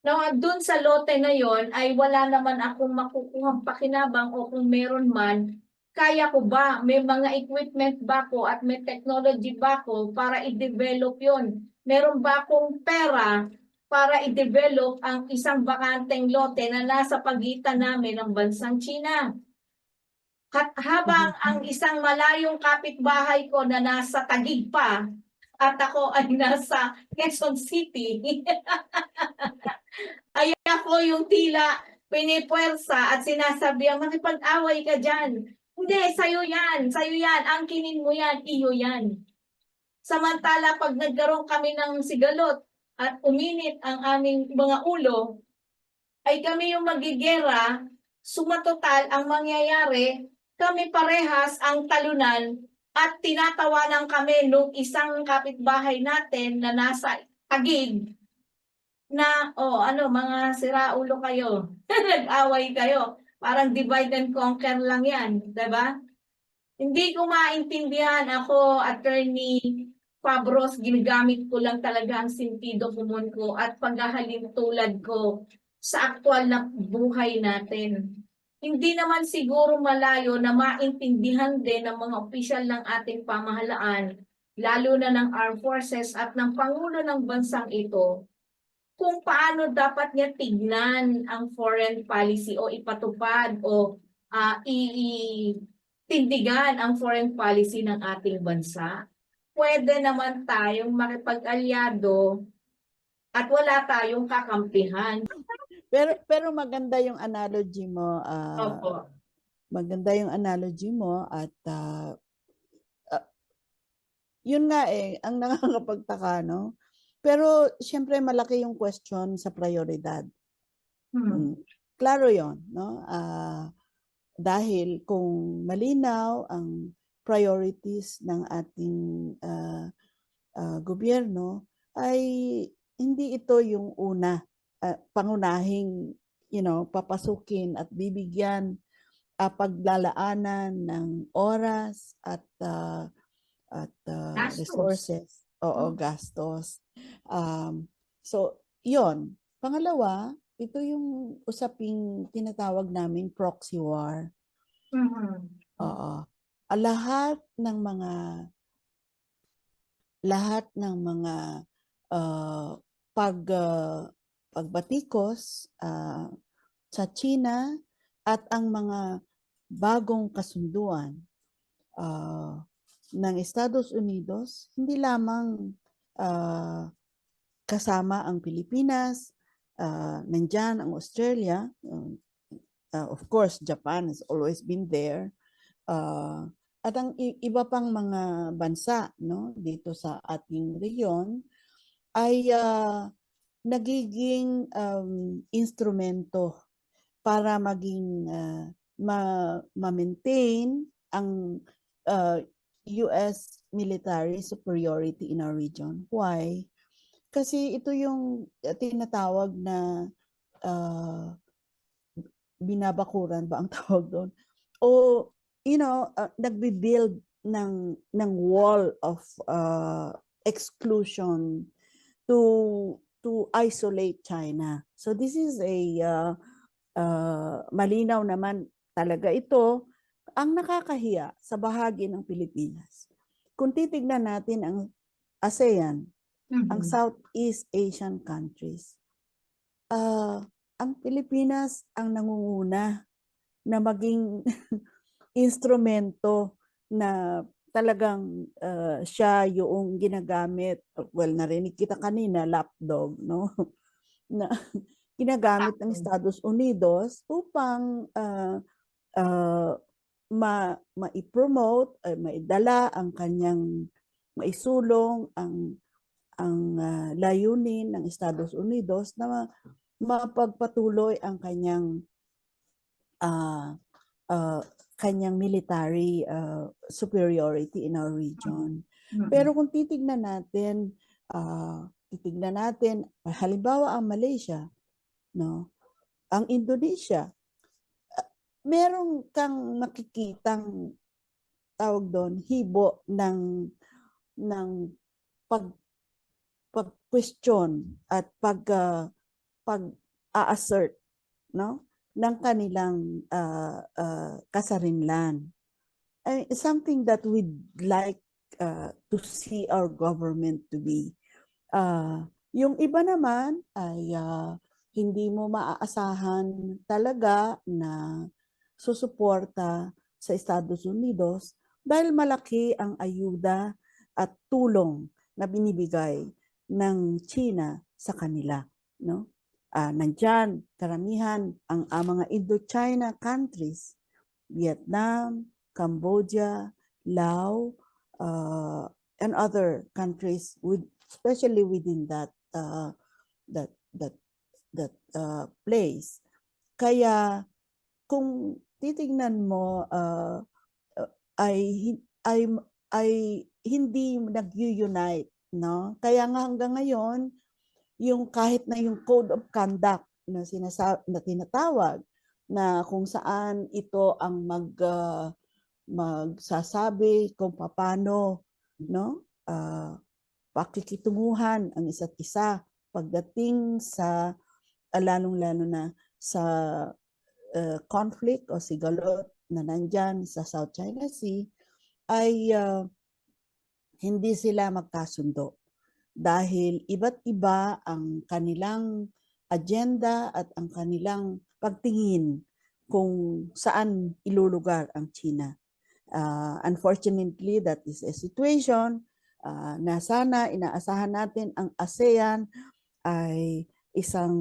No, doon sa lote na yon ay wala naman akong makukuhang pakinabang o kung meron man, kaya ko ba, may mga equipment ba ko at may technology ba ko para i-develop yon? Meron ba akong pera para i-develop ang isang bakanteng lote na nasa pagitan namin ng bansang China? Habang ang isang malayong kapitbahay ko na nasa Taguig pa at ako ay nasa Quezon City, ay ako yung tila pinipwersa at sinasabi, makipag-away ka dyan. Hindi, sa'yo yan, angkinin mo yan, iyo yan. Samantala, pag nagkaroon kami ng sigalot at uminit ang aming mga ulo, ay kami yung magigera, sumatotal ang mangyayari, kami parehas ang talunan at tinatawanan kami nung isang kapitbahay natin na nasa Taguig na, mga siraulo kayo, nag-away kayo, parang divide and conquer lang yan, diba? Hindi ko maintindihan ako, Attorney Fabros, ginagamit ko lang talaga ang sentido komon ko at paghahalin tulad ko sa aktual na buhay natin. Hindi naman siguro malayo na maintindihan din ng mga opisyal ng ating pamahalaan, lalo na ng Armed Forces at ng Pangulo ng bansang ito, kung paano dapat niya tignan ang foreign policy o ipatupad o tindigan ang foreign policy ng ating bansa. Pwede naman tayong makipag-alyado at wala tayong kakampihan. Pero maganda yung analogy mo. Opo. Maganda yung analogy mo at yun nga ang nakakapagtaka, no? Pero siyempre malaki yung question sa prioridad. Klaro yon, no? Dahil kung malinaw ang priorities ng ating gobyerno, ay hindi ito yung pangunahing papasukin at bibigyan paglalaanan ng oras at resources. Oo, gastos. So, yon. Pangalawa, ito yung usaping tinatawag namin proxy war. Oo. Lahat ng mga pagbatikos sa China at ang mga bagong kasunduan ng Estados Unidos, hindi lamang kasama ang Pilipinas, nandyan ang Australia, of course, Japan has always been there, at ang iba pang mga bansa, no, dito sa ating rehiyon ay nagiging instrumento para maging ma-maintain ang US military superiority in our region. Why? Kasi ito yung tinatawag na binabakuran ba ang tawag doon? O, nagbi-build ng wall of exclusion to to isolate China. So this is a malinaw naman talaga ito ang nakakahiya sa bahagi ng Pilipinas. Kung titignan natin ang ASEAN, ang Southeast Asian countries, ang Pilipinas ang nangunguna na maging instrumento na talagang siya yung ginagamit. Well, narinig kita kanina, lapdog, no? Na ginagamit ng Estados Unidos upang ma-promote, maidala ang kanyang, maisulong ang layunin ng Estados Unidos na mapagpatuloy ang kanyang military superiority in our region. Pero kung titignan natin halimbawa ang Malaysia, no? Ang Indonesia, meron kang makikitang tawag doon, hibo ng pag-question at pag-assert, no, ng kanilang kasarinlan. Something that we'd like to see our government to be. Yung iba naman ay hindi mo maaasahan talaga na susuporta sa Estados Unidos dahil malaki ang ayuda at tulong na binibigay ng China sa kanila, no? Nandyan karamihan ang mga Indochina countries, Vietnam, Cambodia, Laos, and other countries, especially within that place. Kaya kung titingnan mo ay hindi nag-unite, no? Kaya nga hanggang ngayon yung kahit na yung code of conduct na tinatawag na kung saan ito ang magsasabi kung paano, no, pakikitunguhan ang isa't isa pagdating sa lalong-lalo na sa conflict o sigalot na nandyan sa South China Sea, ay hindi sila magkasundo dahil iba't iba ang kanilang agenda at ang kanilang pagtingin kung saan ilulugar ang China. Unfortunately, that is a situation na sana inaasahan natin ang ASEAN ay isang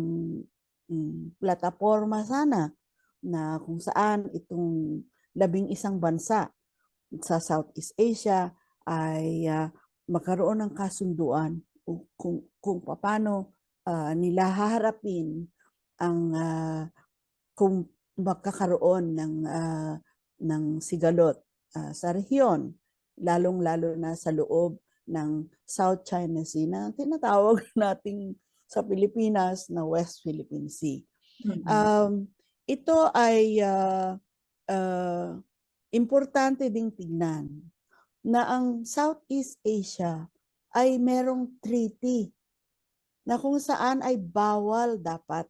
plataforma sana na kung saan itong 11 bansa sa Southeast Asia ay magkaroon ng kasunduan kung paano nila haharapin ang kung magkakaroon ng sigalot sa rehiyon, lalong-lalo na sa loob ng South China Sea na tinatawag nating sa Pilipinas na West Philippine Sea. Ito ay importante ding tignan na ang Southeast Asia ay merong treaty na kung saan ay bawal dapat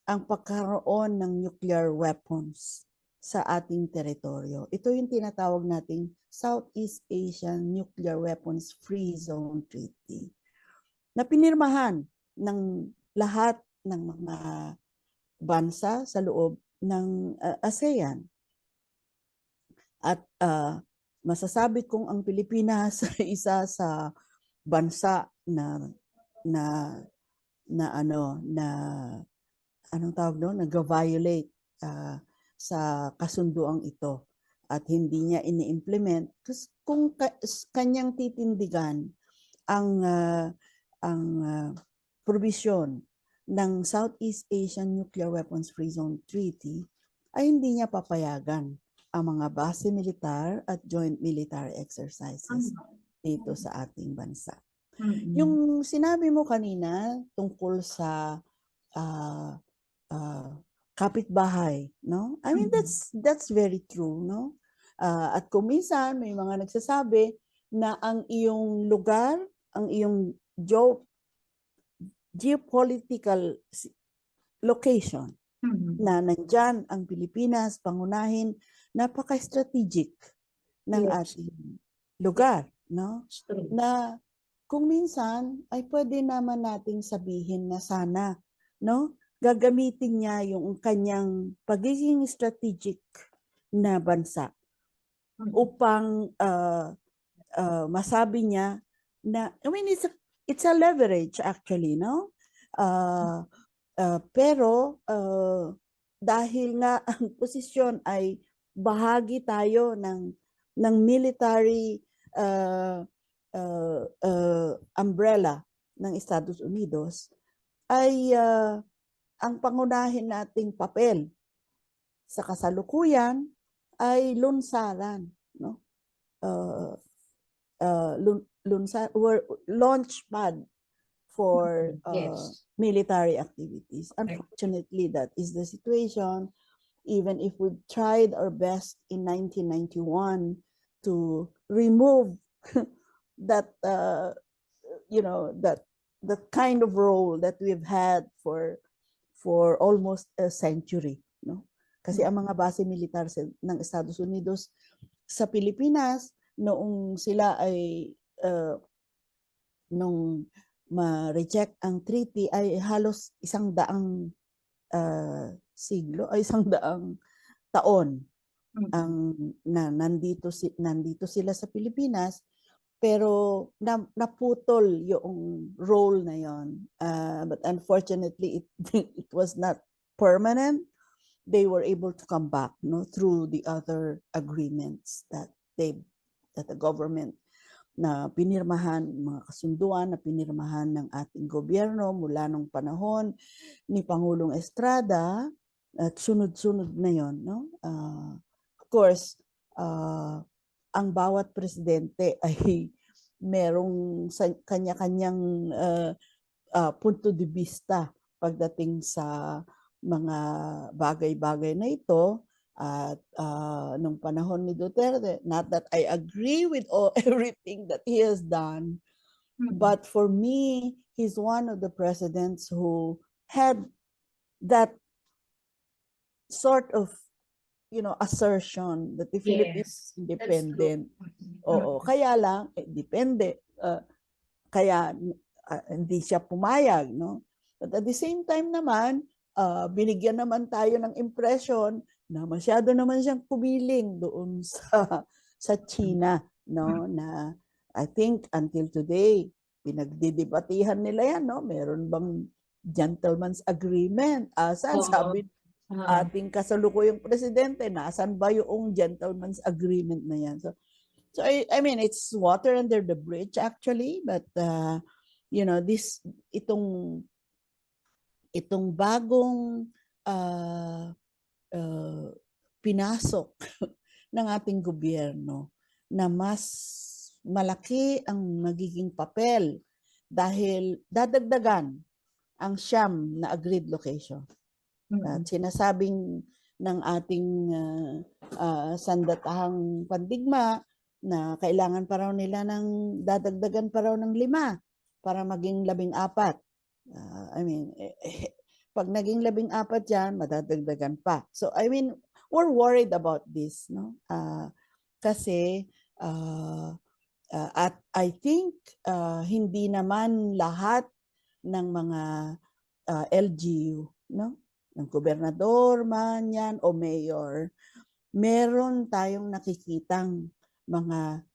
ang pagkaroon ng nuclear weapons sa ating teritoryo. Ito yung tinatawag nating Southeast Asian Nuclear Weapons Free Zone Treaty na pinirmahan ng lahat ng mga bansa sa loob ng ASEAN. At masasabi kong ang Pilipinas ay isa sa bansa na anong tawag doon, nag-violate sa kasunduang ito at hindi niya ini-implement. Kung kanyang titindigan ang provision ng Southeast Asian Nuclear Weapons Free Zone Treaty, ay hindi niya papayagan ang mga base militar at joint military exercises dito sa ating bansa. Yung sinabi mo kanina tungkol sa kapitbahay, no? I mean, that's very true, no? At kung minsan may mga nagsasabi na ang iyong lugar, ang iyong geopolitical location Mhm. na nandyan ang Pilipinas, pangunahin, napaka-strategic ng Yes. ating lugar, no? It's true. Na kung minsan ay pwede naman nating sabihin na sana, no? Gagamitin niya yung kanyang pagiging strategic na bansa Mhm. upang masabi niya na, I mean, it's a leverage actually, no? Pero dahil nga ang posisyon ay bahagi tayo ng military umbrella ng Estados Unidos, ay ang pangunahin nating papel sa kasalukuyan ay lunsaran, no? Launch pad for Yes. military activities. Correct. Unfortunately, that is the situation. Even if we've tried our best in 1991 to remove that, that kind of role that we've had for almost a century, no? Kasi ang mga base militar ng Estados Unidos sa Pilipinas noong sila ay nung ma-reject ang treaty ay halos 100 siglo ay 100 taon Mhm. ang nandito sila sa Pilipinas, pero naputol yung role na yon. But unfortunately it was not permanent. They were able to come back, no, through the other agreements that the government na pinirmahan, mga kasunduan na pinirmahan ng ating gobyerno mula nung panahon ni Pangulong Estrada at sunod-sunod na yon, no? Of course, ang bawat presidente ay merong kanya-kanyang punto de vista pagdating sa mga bagay-bagay na ito. At nung panahon ni Duterte, not that I agree with everything that he has done, Mhm. but for me, he's one of the presidents who had that sort of, assertion that the Philippines Yes. is That's true. independent. Mhm. Oo, kaya lang, depende. Kaya hindi siya pumayag, no? But at the same time naman, binigyan naman tayo ng impression na masyado naman siyang kumiling doon sa China, no? Na I think until today, pinagdidebatihan nila yan, no? Meron bang gentleman's agreement? Asan? Oo. Sabi Ah, ating kasalukuyang presidente, nasan ba yung gentleman's agreement na yan? So I mean, it's water under the bridge actually, but this itong bagong uh, uh, pinasok ng ating gobyerno na mas malaki ang magiging papel dahil dadagdagan ang siyam na agreed location. At sinasabing ng ating sandatahang pandigma na kailangan pa raw nila ng dadagdagan pa raw ng 5 para maging 14. I mean, pag naging 14 yan, madadagdagan pa. So I mean, we're worried about this, no? Kasi at I think hindi naman lahat ng mga LGU, no? Ng gobernador man yan o mayor, meron tayong nakikitang mga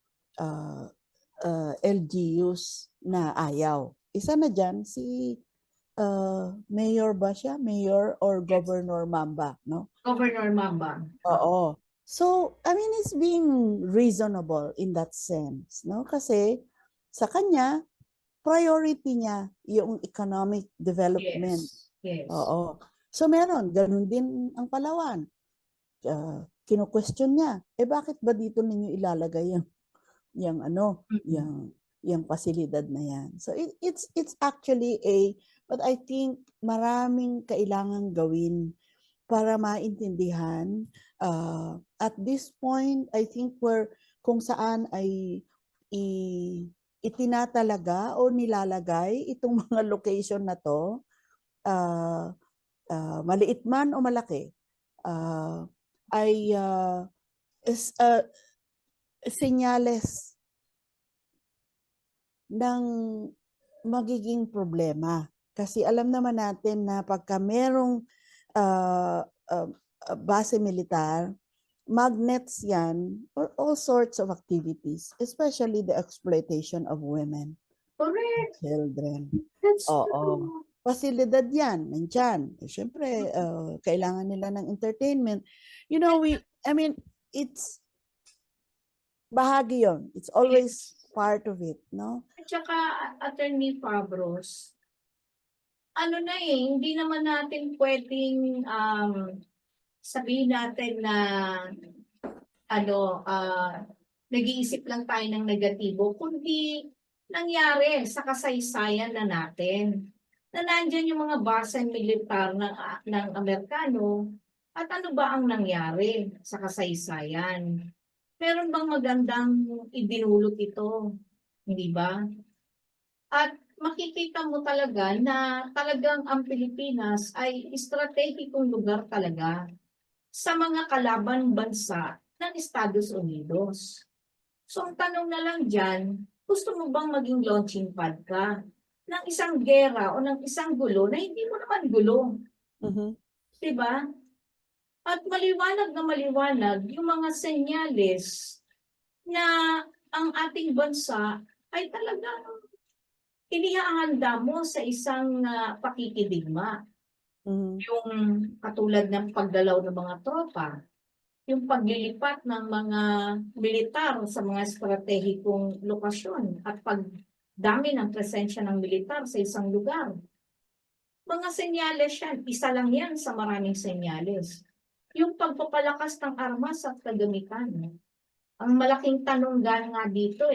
LGUs na ayaw. Isa na dyan si Mayor ba siya? Mayor or Governor Mamba, no? Governor Mamba. Oo. So, I mean, it's being reasonable in that sense, no? Kasi sa kanya, priority niya yung economic development. Yes. Yes. Oo. So meron, ganun din ang Palawan. Kino-question niya, bakit ba dito ninyo ilalagay yung pasilidad na yan? So it's actually but I think maraming kailangang gawin para maintindihan. At this point, I think kung saan ay itinatalaga o nilalagay itong mga location na to, maliit man o malaki, ay senyales ng magiging problema. Kasi alam naman natin na pagka merong base militar, magnets yan for all sorts of activities, especially the exploitation of women, Correct. children. That's Oo. true. Pasilidad yan, nandyan. Siyempre, kailangan nila ng entertainment. You know, it's bahagi yon. It's always part of it, no? At saka, Attorney Fabros, ano na hindi naman natin pwedeng sabihin natin na nag-iisip lang tayo ng negatibo, kundi nangyari sa kasaysayan na natin. Na nandyan yung mga base militar ng Amerikano, at ano ba ang nangyari sa kasaysayan? Meron bang magandang idinulot ito? Hindi ba? At makikita mo talaga na talagang ang Pilipinas ay estratehikong lugar talaga sa mga kalaban bansa ng Estados Unidos. So ang tanong na lang dyan, gusto mo bang maging launching pad ka ng isang gera o ng isang gulo na hindi mo naman gulo? Diba? At maliwanag na maliwanag yung mga senyales na ang ating bansa ay talagang inihahanda mo sa isang pakikidigma. Yung katulad ng pagdalaw ng mga tropa, yung paglilipat ng mga militar sa mga estratehikong lokasyon at pagdami ng presensya ng militar sa isang lugar. Mga senyales yan, isa lang yan sa maraming senyales. Yung pagpapalakas ng armas at kagamitan. Ang malaking tanong nga dito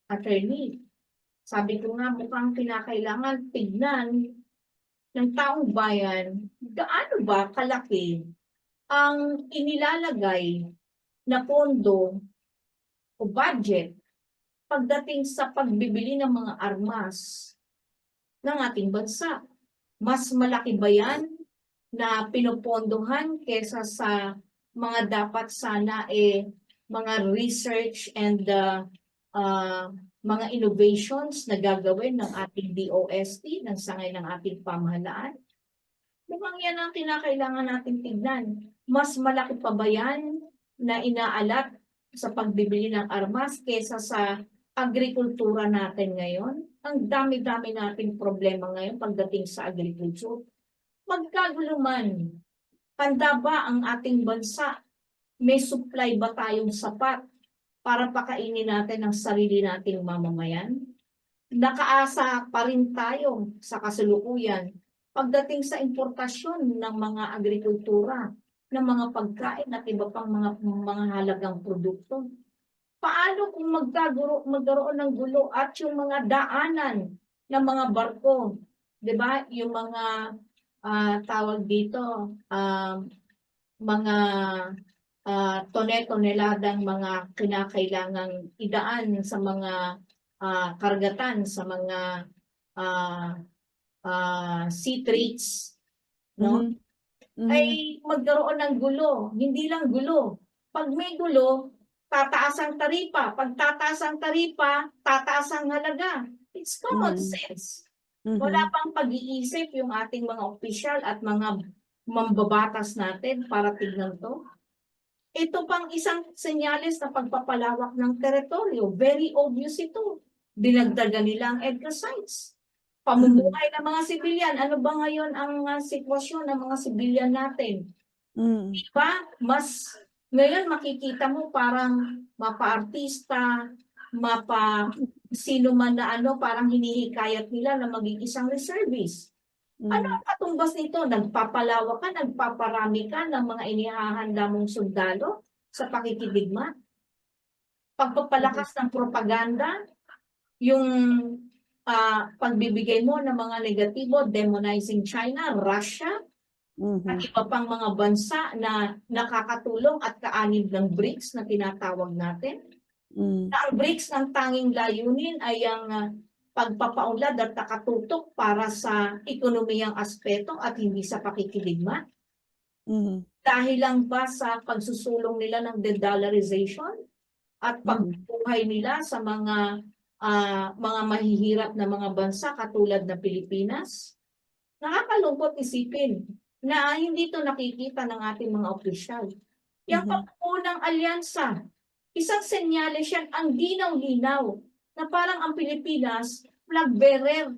attorney, sabi ko nga mukhang kinakailangan tignan ng taong bayan, gaano ba kalaki ang inilalagay na pondo o budget pagdating sa pagbibili ng mga armas ng ating bansa. Mas malaki ba yan na pinupondohan kesa sa mga dapat sana mga research and mga innovations na gagawin ng ating DOST, ng sangay ng ating pamahalaan? Mukhang yan ang kinakailangan natin tignan. Mas malaki pa ba yan na inaalat sa pagbibili ng armas kesa sa agrikultura natin ngayon? Ang dami-dami nating problema ngayon pagdating sa agriculture. Magkagulo man, handa ba ang ating bansa? May supply ba tayong sapat para pakainin natin ang sarili nating mamamayan? Nakaasa pa rin tayo sa kasalukuyan pagdating sa importasyon ng mga agrikultura, ng mga pagkain at iba pang mga halagang produkto. Paano kung magkaroon ng gulo at yung mga daanan ng mga barko, 'di ba? Yung mga tawag dito, mga tone-toneladang mga kinakailangang idaan sa mga karagatan, sa mga sea trades, no? Ay magkaroon ng gulo. Hindi lang gulo. Pag may gulo, tataas ang taripa. Pag tataas ang taripa, tataas ang halaga. It's common sense. Wala pang pag-iisip yung ating mga opisyal at mga mambabatas natin para tignan to. Ito pang isang senyales na pagpapalawak ng teritoryo. Very obvious ito. Dinagdagan nila ang EDCA sites. Pamumuhay ng mga sibilyan. Ano ba ngayon ang sitwasyon ng mga sibilyan natin? Diba? Mas ngayon makikita mo parang mapa-artista, sino man na parang hinihikayat nila na maging isang reservist. Ano ang katumbas nito? Nagpapalawak ka, nagpaparami ka ng mga inihahanda mong sundalo sa pakikidigma. Pagpapalakas ng propaganda, yung pagbibigay mo ng mga negatibo, demonizing China, Russia, at iba pang mga bansa na nakakatulong at kaanib ng BRICS na tinatawag natin. Mm. Na ang BRICS ng tanging layunin ay ang pagpapaunlad at nakatutok para sa ekonomiyang aspeto at hindi sa pakikiligma? Mhm. Dahil lang ba sa pagsusulong nila ng de-dollarization at Mhm. pagbubuhay nila sa mga mahihirap na mga bansa katulad ng Pilipinas? Nakakalungkot isipin na hindi ito nakikita ng ating mga opisyal. Yang Mhm. pagbuo ng alyansa, isang senyales yan, ang linaw-linaw na parang ang Pilipinas flag bearer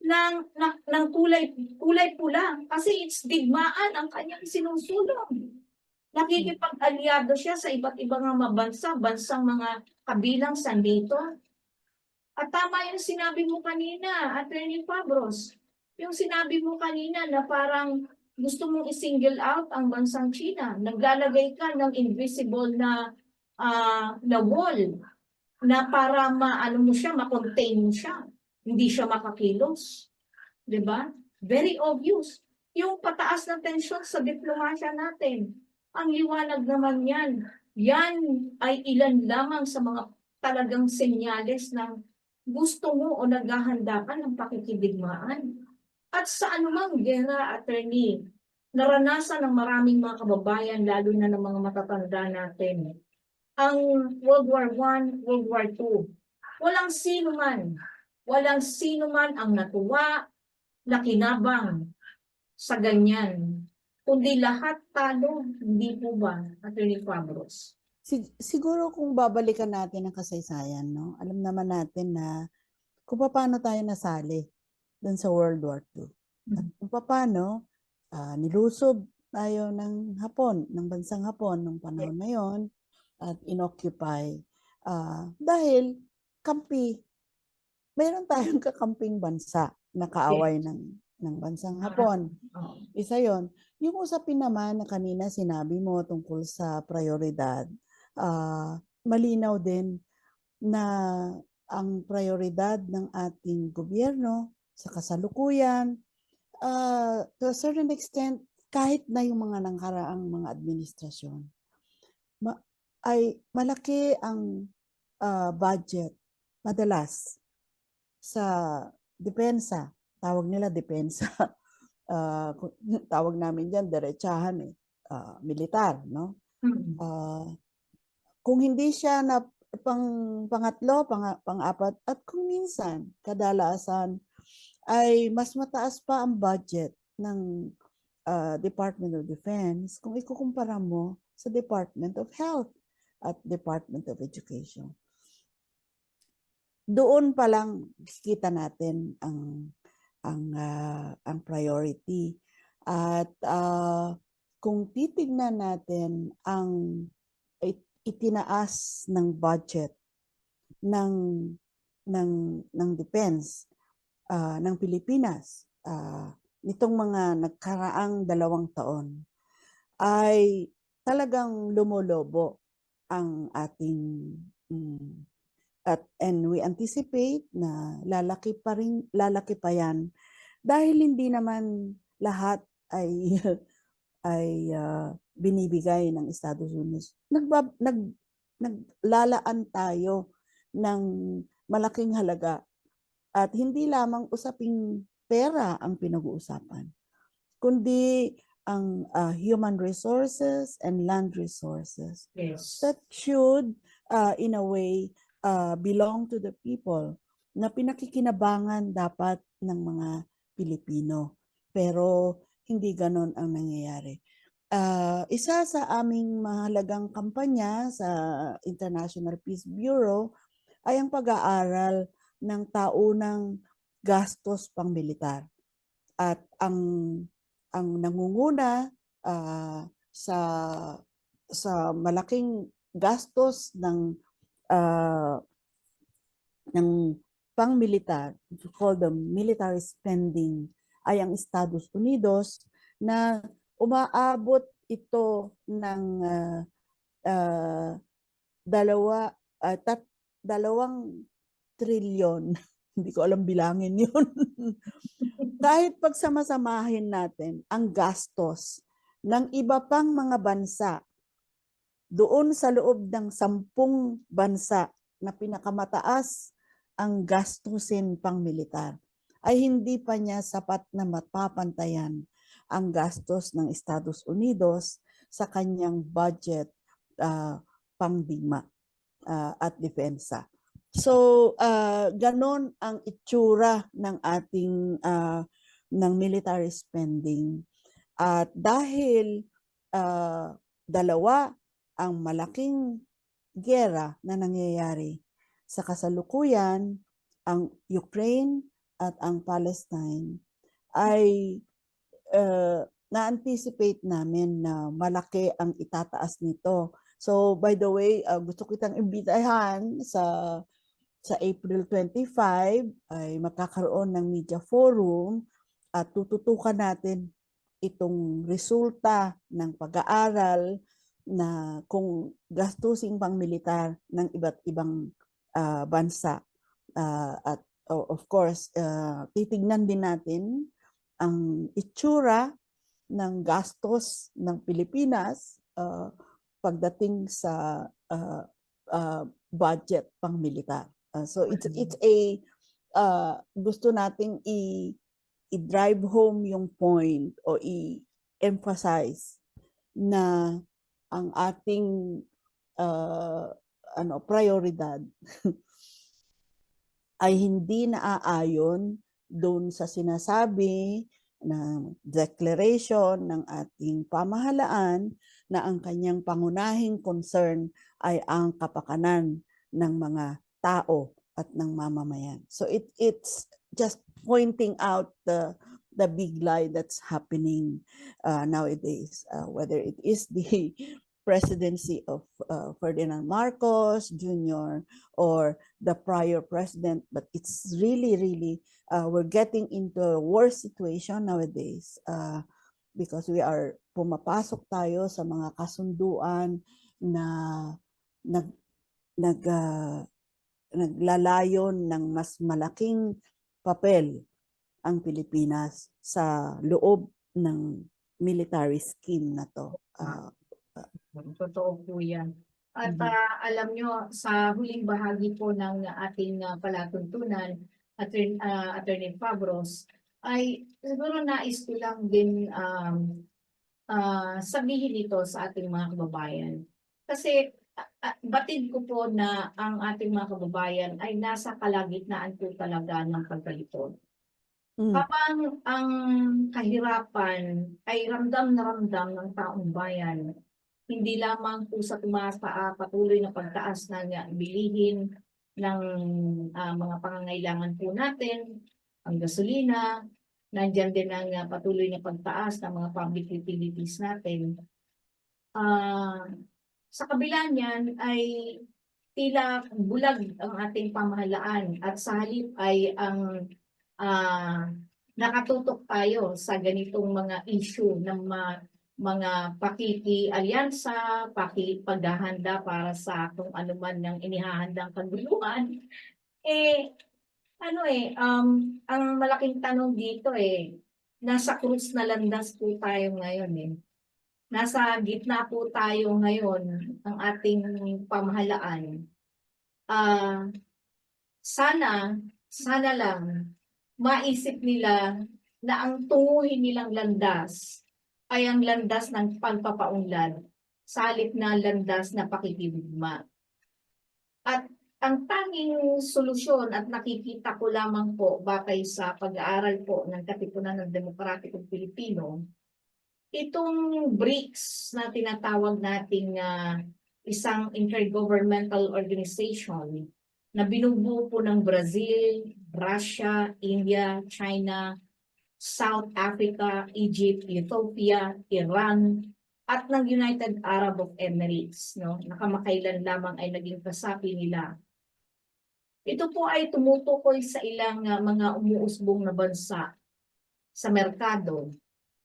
ng kulay pula kasi it's digmaan ang kanyang sinusulong. Nakikipag-alyado siya sa iba't ibang mga bansang mga kabilang sa NATO. At tama yung sinabi mo kanina, Attorney Fabros. Yung sinabi mo kanina na parang gusto mong i-single out ang bansang China. Naglalagay ka ng invisible na wall na para maano mo siya, makontain mo siya. Hindi siya makakilos. 'Di ba? Very obvious. Yung pataas ng tensyon sa diplomasya natin. Ang liwanag naman yan. Yan ay ilan lamang sa mga talagang senyales ng gusto mo o naghahanda ka ng pakikidigmaan. At sa anumang gera, attorney, naranasan ng maraming mga kababayan, lalo na ng mga matatanda natin, ang World War I, World War II. Walang sino man ang natuwa, nakinabang sa ganyan. Kundi lahat talo, hindi po ba, Attorney Fabros? Siguro kung babalikan natin ang kasaysayan, no? Alam naman natin na kung paano tayo nasali dun sa World War II. At kung paano nilusob tayo ng Hapon, ng bansang Hapon nung panahon na yon at inoccupy dahil kampi, mayroon tayong kakamping bansa na kaaway ng bansang Hapon. Oh. Isa yon. Yung usapin naman na kanina sinabi mo tungkol sa prioridad, malinaw din na ang prioridad ng ating gobyerno sa kasalukuyan, to a certain extent, kahit na yung mga nangkaraang mga administrasyon, ay malaki ang budget madalas sa depensa. Tawag nila depensa. Tawag namin dyan, derechahan militar, no? Kung hindi siya na pangatlo, pang-apat, at kung minsan, kadalasan, ay mas mataas pa ang budget ng Department of Defense kung ikukumpara mo sa Department of Health at Department of Education. Doon pa lang kita natin ang priority. At kung titignan natin ang itinaas ng budget ng defense ng Pilipinas nitong mga nagkaraang 2 taon, ay talagang lumolobo ang ating and we anticipate na lalaki pa yan dahil hindi naman lahat ay binibigay ng Estados Unidos. Naglalaan tayo ng malaking halaga at hindi lamang usaping pera ang pinag-uusapan, kundi ang human resources and land resources that should in a way belong to the people, na pinakikinabangan dapat ng mga Pilipino. Pero hindi ganon ang nangyayari. Isa sa aming mahalagang kampanya sa International Peace Bureau ay ang pag-aaral ng taunang gastos pang-militar. At ang nangunguna sa malaking gastos ng pang-militar, we call them military spending, ay ang Estados Unidos, na umaabot ito ng 2 trilyon. Hindi ko alam bilangin yun. Kahit pagsamasamahin natin ang gastos ng iba pang mga bansa doon sa loob ng 10 bansa na pinakamataas ang gastusin pang militar, ay hindi pa niya sapat na mapapantayan ang gastos ng Estados Unidos sa kanyang budget pangdigma at depensa. So, ganon ang itsura ng ating ng military spending. At dahil dalawa ang malaking giyera na nangyayari sa kasalukuyan, ang Ukraine at ang Palestine, ay na-anticipate namin na malaki ang itataas nito. So by the way, gusto kitang imbitahan sa April 25 ay magkakaroon ng media forum at tututukan natin itong resulta ng pag-aaral na kung gastusin pang militar ng iba't ibang bansa. At of course, titignan din natin ang itsura ng gastos ng Pilipinas pagdating sa budget pang militar. So it's a gusto nating i-drive home yung point o i-emphasize na ang ating prioridad ay hindi naaayon doon sa sinasabi ng declaration ng ating pamahalaan na ang kanyang pangunahing concern ay ang kapakanan ng mga tao at ng mamamayan. So it's just pointing out the big lie that's happening nowadays, whether it is the presidency of Ferdinand Marcos Jr. or the prior president, but it's really we're getting into a worse situation nowadays because we are pumapasok tayo sa mga kasunduan na naglalayon ng mas malaking papel ang Pilipinas sa loob ng military scheme na to. Totoo po yan. At alam nyo, sa huling bahagi po ng ating palatuntunan, Attorney Fabros, ay siguro nais ko lang din sabihin ito sa ating mga kababayan. Kasi batid ko po na ang ating mga kababayan ay nasa kalagitnaan po talaga ng pagkalito. Kapag ang kahirapan ay ramdam na ramdam ng taong bayan, hindi lamang po sa patuloy na pagtaas ng bilihin ng mga pangangailangan po natin, ang gasolina, nandiyan din ang patuloy na pagtaas ng mga public utilities natin. Sa kabila niyan ay tila bulag ang ating pamahalaan at sa halip ay ang nakatutok tayo sa ganitong mga issue ng mga pakikialyansa, paghahanda para sa kung ano man ng inihahandang kaguluhan. Ang malaking tanong dito nasa krus na landas po tayo ngayon Nasa gitna po tayo ngayon ng ating pamahalaan. Sana lang maisip nila na ang tunguhin nilang landas ay ang landas ng pagpapaunlad sa halip na landas na pakikibigma. At ang tanging solusyon at nakikita ko lamang po batay sa pag-aaral po ng Katipunan ng Demokratikong Pilipino, itong BRICS na tinatawag nating isang intergovernmental organization na binubuo po ng Brazil, Russia, India, China, South Africa, Egypt, Ethiopia, Iran, at ng United Arab Emirates, nakamakailan lamang ay naging kasapi nila. Ito po ay tumutukoy sa ilang mga umuusbong na bansa sa merkado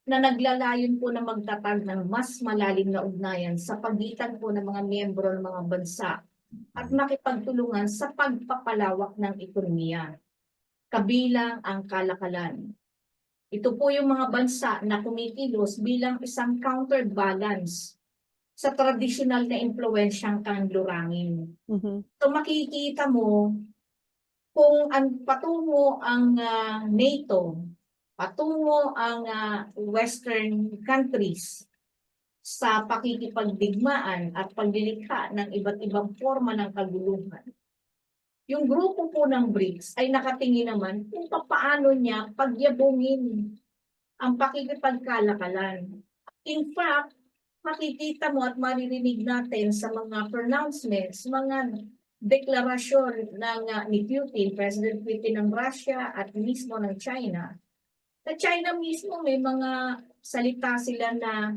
na naglalayon po na magtatag ng mas malalim na ugnayan sa pagitan po ng mga miyembro ng mga bansa at makipagtulungan sa pagpapalawak ng ekonomiya, kabilang ang kalakalan. Ito po yung mga bansa na kumikilos bilang isang counterbalance sa tradisyonal na impluwensyang kanlurangin. Mhm. So makikita mo kung patungo ang NATO, patungo ang Western countries sa pakikipagdigmaan at paglilikha ng iba't ibang forma ng kaguluhan. Yung grupo po ng BRICS ay nakatingin naman kung paano niya pagyabungin ang pakikipagkalakalan. In fact, makikita mo at maririnig natin sa mga pronouncements, mga deklarasyon ng ni Putin, President Putin ng Russia at mismo ng China. Sa China mismo may mga salita sila na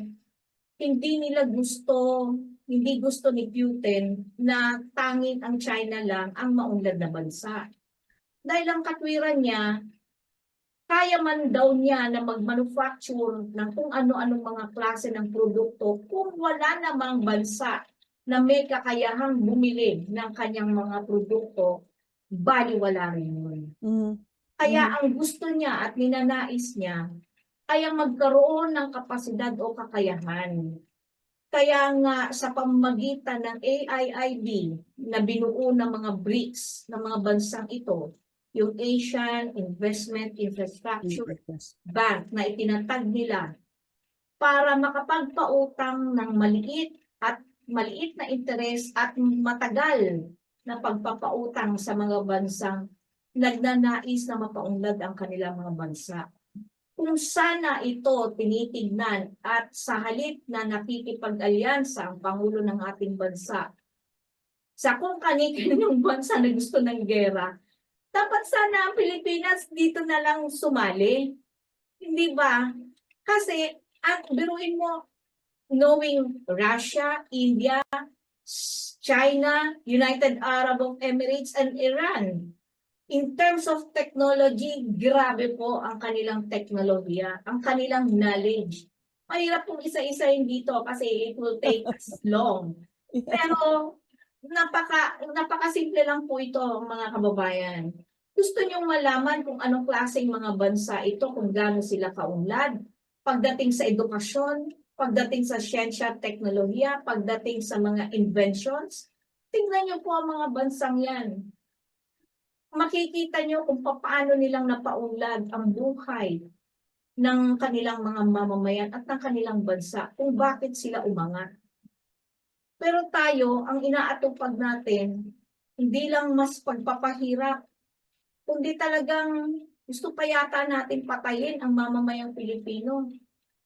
hindi gusto ni Putin na tanging ang China lang ang maunlad na bansa. Dahil ang katwiran niya, kaya man daw niya na mag-manufacture ng kung ano-anong mga klase ng produkto kung wala namang bansa na may kakayahang bumili ng kanyang mga produkto, baliwala rin yun. Mhm. Kaya ang gusto niya at ninanais niya ay ang magkaroon ng kapasidad o kakayahan. Kaya nga sa pamamagitan ng AIIB na binuo ng mga BRICS ng mga bansang ito, yung Asian Investment Infrastructure Yes. Bank na itinatag nila para makapagpautang ng maliit na interes at matagal na pagpapautang sa mga bansang nagnanais na mapaunlad ang kanilang mga bansa. Kung sana ito tinitignan at sa halip na nakikipag-alyansa ang Pangulo ng ating bansa sa kung kani-kaninong bansa na gusto ng gera, dapat sana ang Pilipinas dito na lang sumali. Hindi ba? Kasi, biruin mo, knowing Russia, India, China, United Arab Emirates, and Iran, in terms of technology, grabe po ang kanilang teknolohiya, ang kanilang knowledge. Mahirap pong isa-isahin dito kasi it will take us long. Pero napakasimple lang po ito, mga kababayan. Gusto niyong malaman kung anong klaseng mga bansa ito, kung gaano sila kaunlad, pagdating sa edukasyon, pagdating sa siyensya at teknolohiya, pagdating sa mga inventions. Tingnan niyo po ang mga bansang yan. Makikita niyo kung paano nilang napaunlad ang buhay ng kanilang mga mamamayan at ng kanilang bansa, kung bakit sila umangat. Pero tayo, ang inaatupag natin, hindi lang mas pagpapahirap, kundi talagang gusto pa yata natin patayin ang mamamayang Pilipino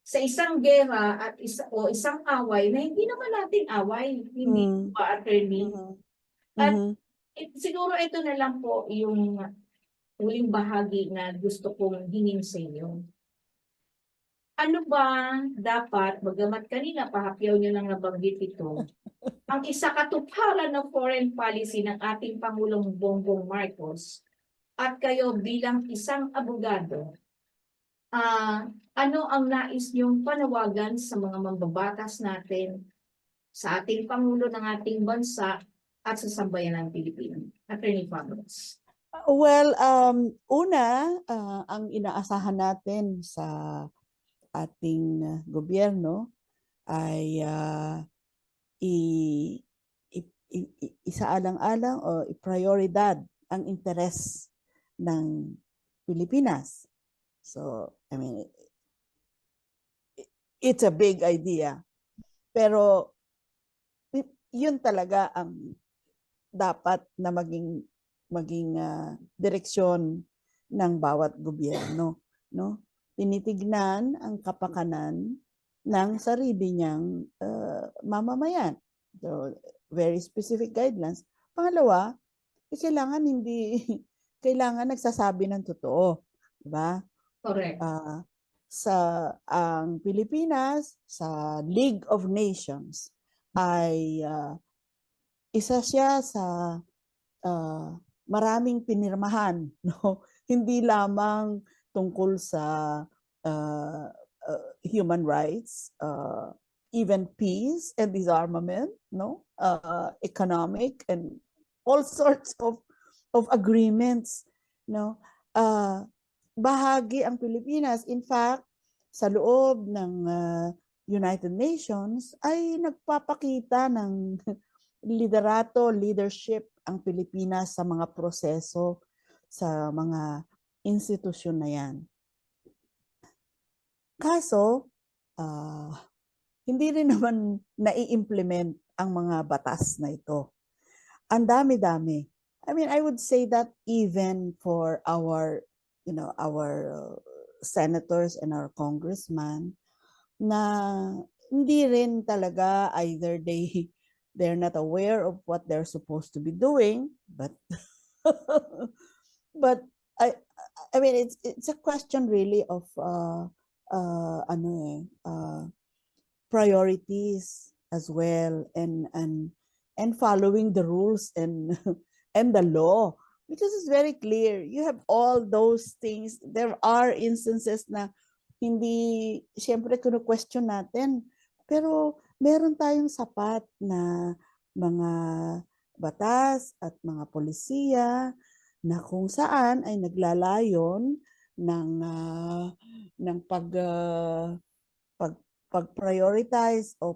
sa isang gera at isang away na hindi naman natin away, hindi ba, attorney? At siguro ito na lang po yung huling bahagi na gusto kong hingin sa inyo. Ano ba dapat, bagamat kanina pahapyaw nyo lang nabanggit ito, ang isa katuparan ng foreign policy ng ating Pangulong Bongbong Marcos at kayo bilang isang abogado, ano ang nais niyong panawagan sa mga mambabatas natin, sa ating Pangulo ng ating bansa at sa sambayanang Pilipino? Attorney Fabros. Well, una, ang inaasahan natin sa ating gobyerno ay isaalang-alang o iprioridad ang interes ng Pilipinas. So, I mean, it's a big idea. Pero yun talaga ang dapat na maging direksyon ng bawat gobyerno, no? Tinitignan ang kapakanan ng sarili niyang mamamayan. So, very specific guidelines. Pangalawa, kailangan nagsasabi ng totoo, di ba? Correct. Ang Pilipinas sa League of Nations ay isa siya sa maraming pinirmahan, no? Hindi lamang tungkol sa human rights, even peace and disarmament, no? Economic and all sorts of agreements, no? Bahagi ang Pilipinas. In fact, sa loob ng United Nations ay nagpapakita ng leadership ang Pilipinas sa mga proseso, sa mga institusyon na yan. Kaso, hindi rin naman nai-implement ang mga batas na ito. Ang dami-dami. I mean, I would say that even for our, senators and our congressmen, na hindi rin talaga either they're not aware of what they're supposed to be doing, but but I mean it's a question really of priorities as well, and following the rules and and the law, because it's very clear you have all those things. There are instances na hindi, siyempre kino-question natin, pero meron tayong sapat na mga batas at mga polisiya na kung saan ay naglalayon ng pag-prioritize o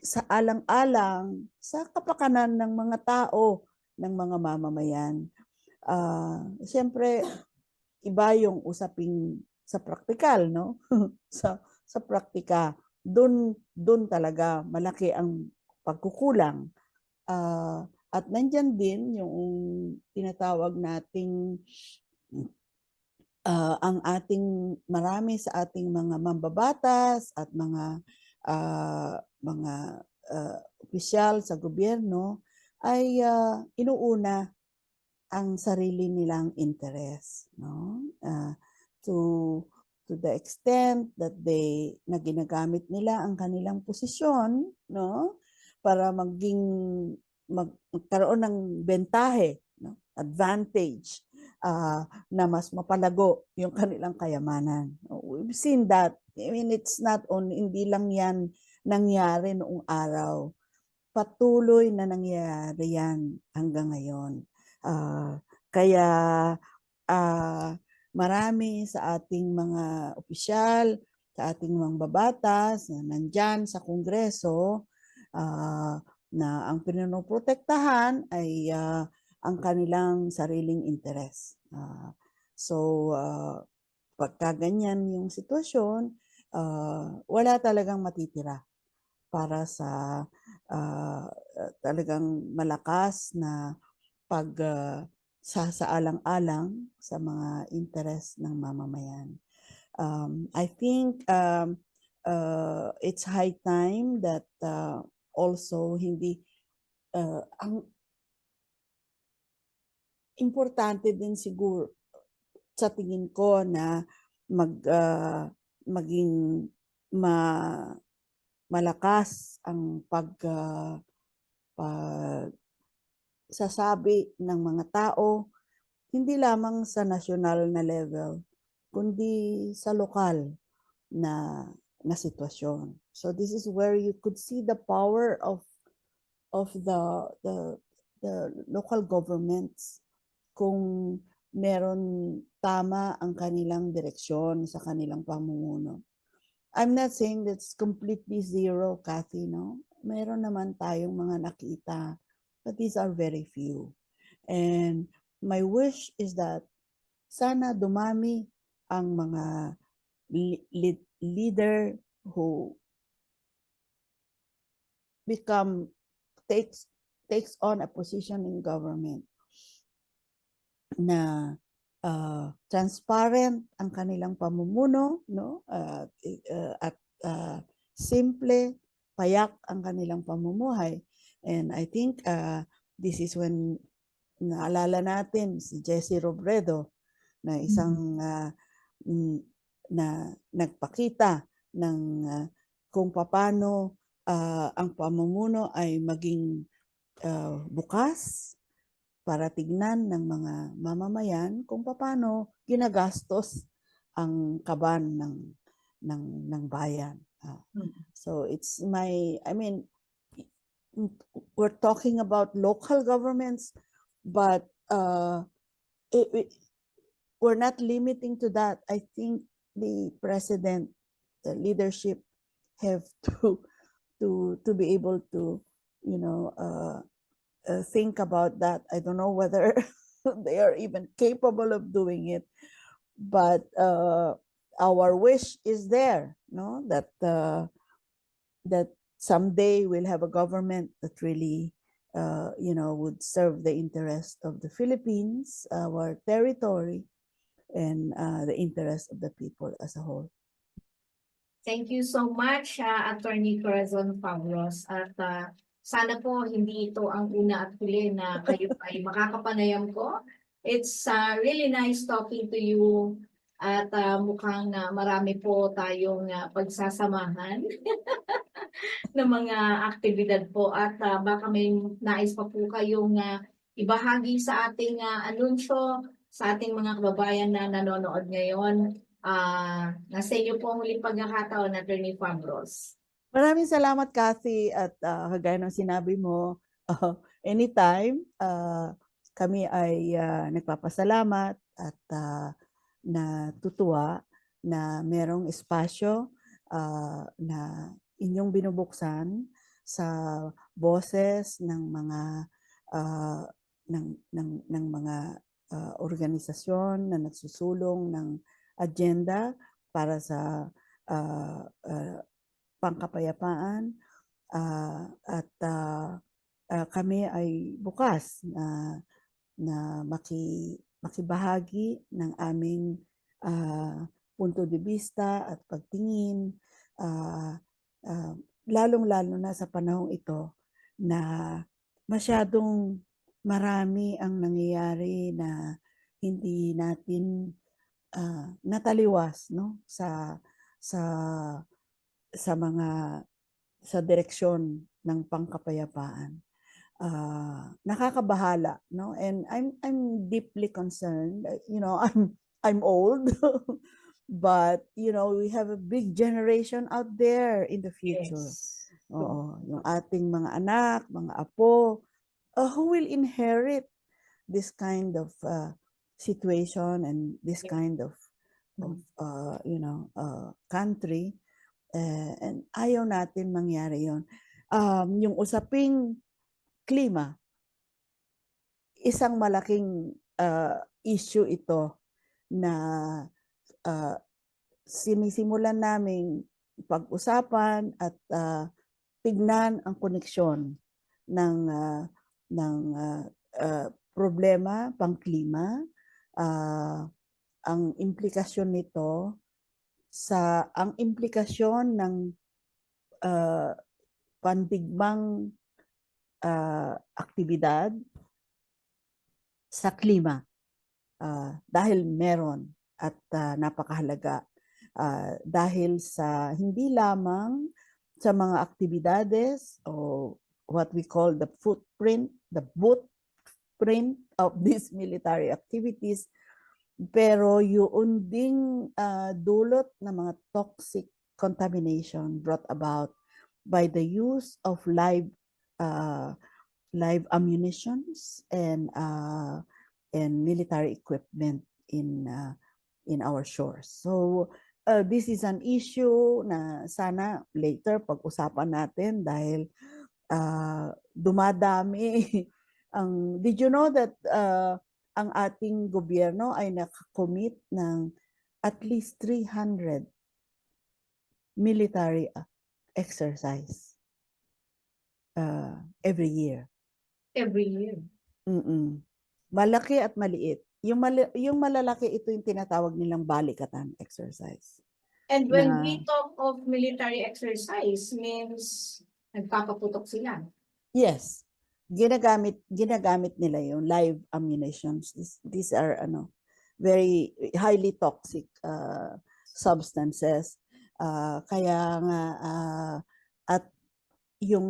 sa alang-alang sa kapakanan ng mga tao, ng mga mamamayan. Siyempre, iba yung usaping sa praktikal, no? sa praktika, doon talaga malaki ang pagkukulang. At nandyan din yung tinatawag nating ang ating marami sa ating mga mambabatas at mga opisyal sa gobyerno ay inuuna ang sarili nilang interes, no? To the extent that na ginagamit nila ang kanilang posisyon, no, para magkaroon ng bentahe, no, advantage, na mas mapalago yung kanilang kayamanan. We've seen that. I mean, it's not only, hindi lang yan nangyari noong araw. Patuloy na nangyayari yan hanggang ngayon. Kaya marami sa ating mga opisyal, sa ating mga babatas na nandyan sa Kongreso, na ang pinoprotektahan ay ang kanilang sariling interes. So, pagka ganyan yung sitwasyon, wala talagang matitira para sa talagang malakas na sasaalang-alang sa mga interes ng mamamayan. I think it's high time that also hindi ang importante din siguro sa tingin ko na maging malakas ang pagsasabi ng mga tao, hindi lamang sa national na level, kundi sa lokal na sitwasyon. So this is where you could see the power of the local governments kung meron tama ang kanilang direksyon sa kanilang pamumuno. I'm not saying that's completely zero, Kathy, no? Meron naman tayong mga nakita, but these are very few. And my wish is that sana dumami ang mga leader who takes on a position in government na transparent ang kanilang pamumuno, no? At simple, payak ang kanilang pamumuhay. And I think this is when naalala natin si Jesse Robredo na isang na nagpakita ng kung paano ang pamumuno ay maging bukas para tignan ng mga mamamayan kung paano ginagastos ang kaban ng bayan. So it's we're talking about local governments, but we're not limiting to that. I think the president, the leadership have to be able to, think about that. I don't know whether they are even capable of doing it, but our wish is there, no, that someday we'll have a government that really, would serve the interest of the Philippines, our territory, and the interest of the people as a whole. Thank you so much, Attorney Corazon Pablos. At sana po hindi ito ang una at huli na kayo ay makakapanayam ko. It's really nice talking to you at mukhang marami po tayong pagsasamahan ng mga aktibidad po at baka may nais pa po kayong ibahagi sa ating anunsyo sa ating mga kababayan na nanonood ngayon. Nasa inyo po ang huling pagkakataon, Attorney Fabros. Maraming salamat, Kathy, at kagaya ng sinabi mo, anytime kami ay nagpapasalamat at natutuwa na merong espasyo na inyong binubuksan sa boses ng mga ng mga organisasyon na nagsusulong ng agenda para sa pangkapayapaan, at kami ay bukas na makibahagi ng aming punto de vista at pagtingin, lalong-lalo na sa panahong ito na masyadong marami ang nangyayari na hindi natin nataliwas, no, sa direksyon ng pangkapayapaan. Nakakabahala, no, and I'm deeply concerned. I'm old, but we have a big generation out there in the future. Yes. Oo, yung ating mga anak, mga apo, who will inherit this kind of situation and this kind of country, and ayaw natin mangyari yon. Yung usaping klima, isang malaking issue ito na sinisimulan naming pag-usapan at tignan ang koneksyon ng problema pangklima, ang implikasyon nito ang implikasyon ng pandigmang aktibidad sa klima, dahil meron at napakahalaga, dahil sa hindi lamang sa mga aktibidades o what we call the footprint of these military activities, pero yun ding dulot ng mga toxic contamination brought about by the use of live ammunitions and military equipment in our shores. So this is an issue na sana later pag-usapan natin dahil dumadami did you know that ang ating gobyerno ay nakakommit ng at least 300 military exercise every year. Every year. Malaki at maliit. Yung malalaki, ito yung tinatawag nilang balikatan exercise. And when we talk of military exercise, means nagpapaputok sila. Yes. Ginagamit nila yung live ammunitions. These are very highly toxic substances. Kaya nga at yung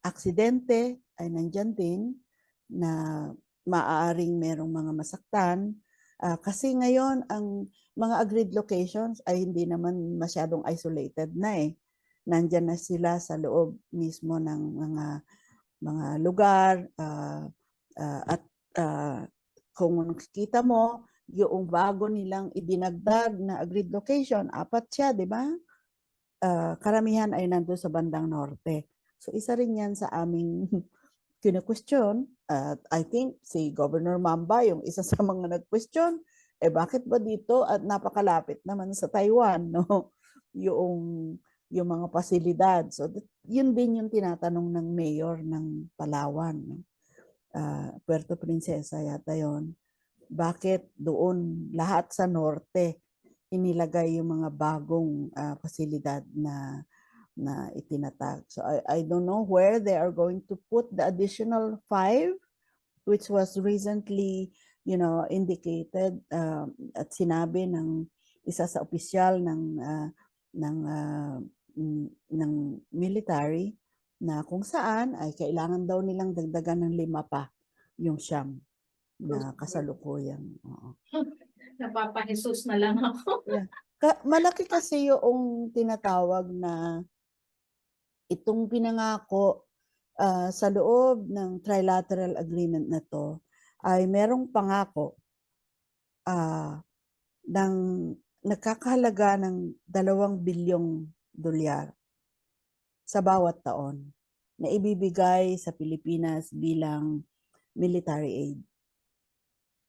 aksidente ay nandyan din na maaaring merong mga masaktan. Kasi ngayon ang mga agreed locations ay hindi naman masyadong isolated na eh. Nandyan na sila sa loob mismo ng mga lugar, at kung nakikita mo, yung bago nilang idinagdag na agreed location, 4 siya, di ba? karamihan ay nandun sa bandang norte. So isa rin yan sa aming kine-question. At I think si Governor Mamba, yung isa sa mga nag-question, bakit ba dito at napakalapit naman sa Taiwan, no? Yung yung mga pasilidad. So yun din yung tinatanong ng mayor ng Palawan, no? Puerto Princesa yata yon. Bakit doon lahat sa norte inilagay yung mga bagong pasilidad na itinatag. So I don't know where they are going to put the additional 5, which was recently, indicated at sinabi ng isa sa opisyal ng ng military na kung saan ay kailangan daw nilang dagdagan ng 5 pa yung siyam na kasalukuyan. Oo. Napapa-Jesus na lang ako. Yeah. Malaki kasi yung tinatawag na itong pinangako sa loob ng trilateral agreement na to ay merong pangako ng nagkakahalaga ng 2 bilyong dolyar sa bawat taon na ibibigay sa Pilipinas bilang military aid.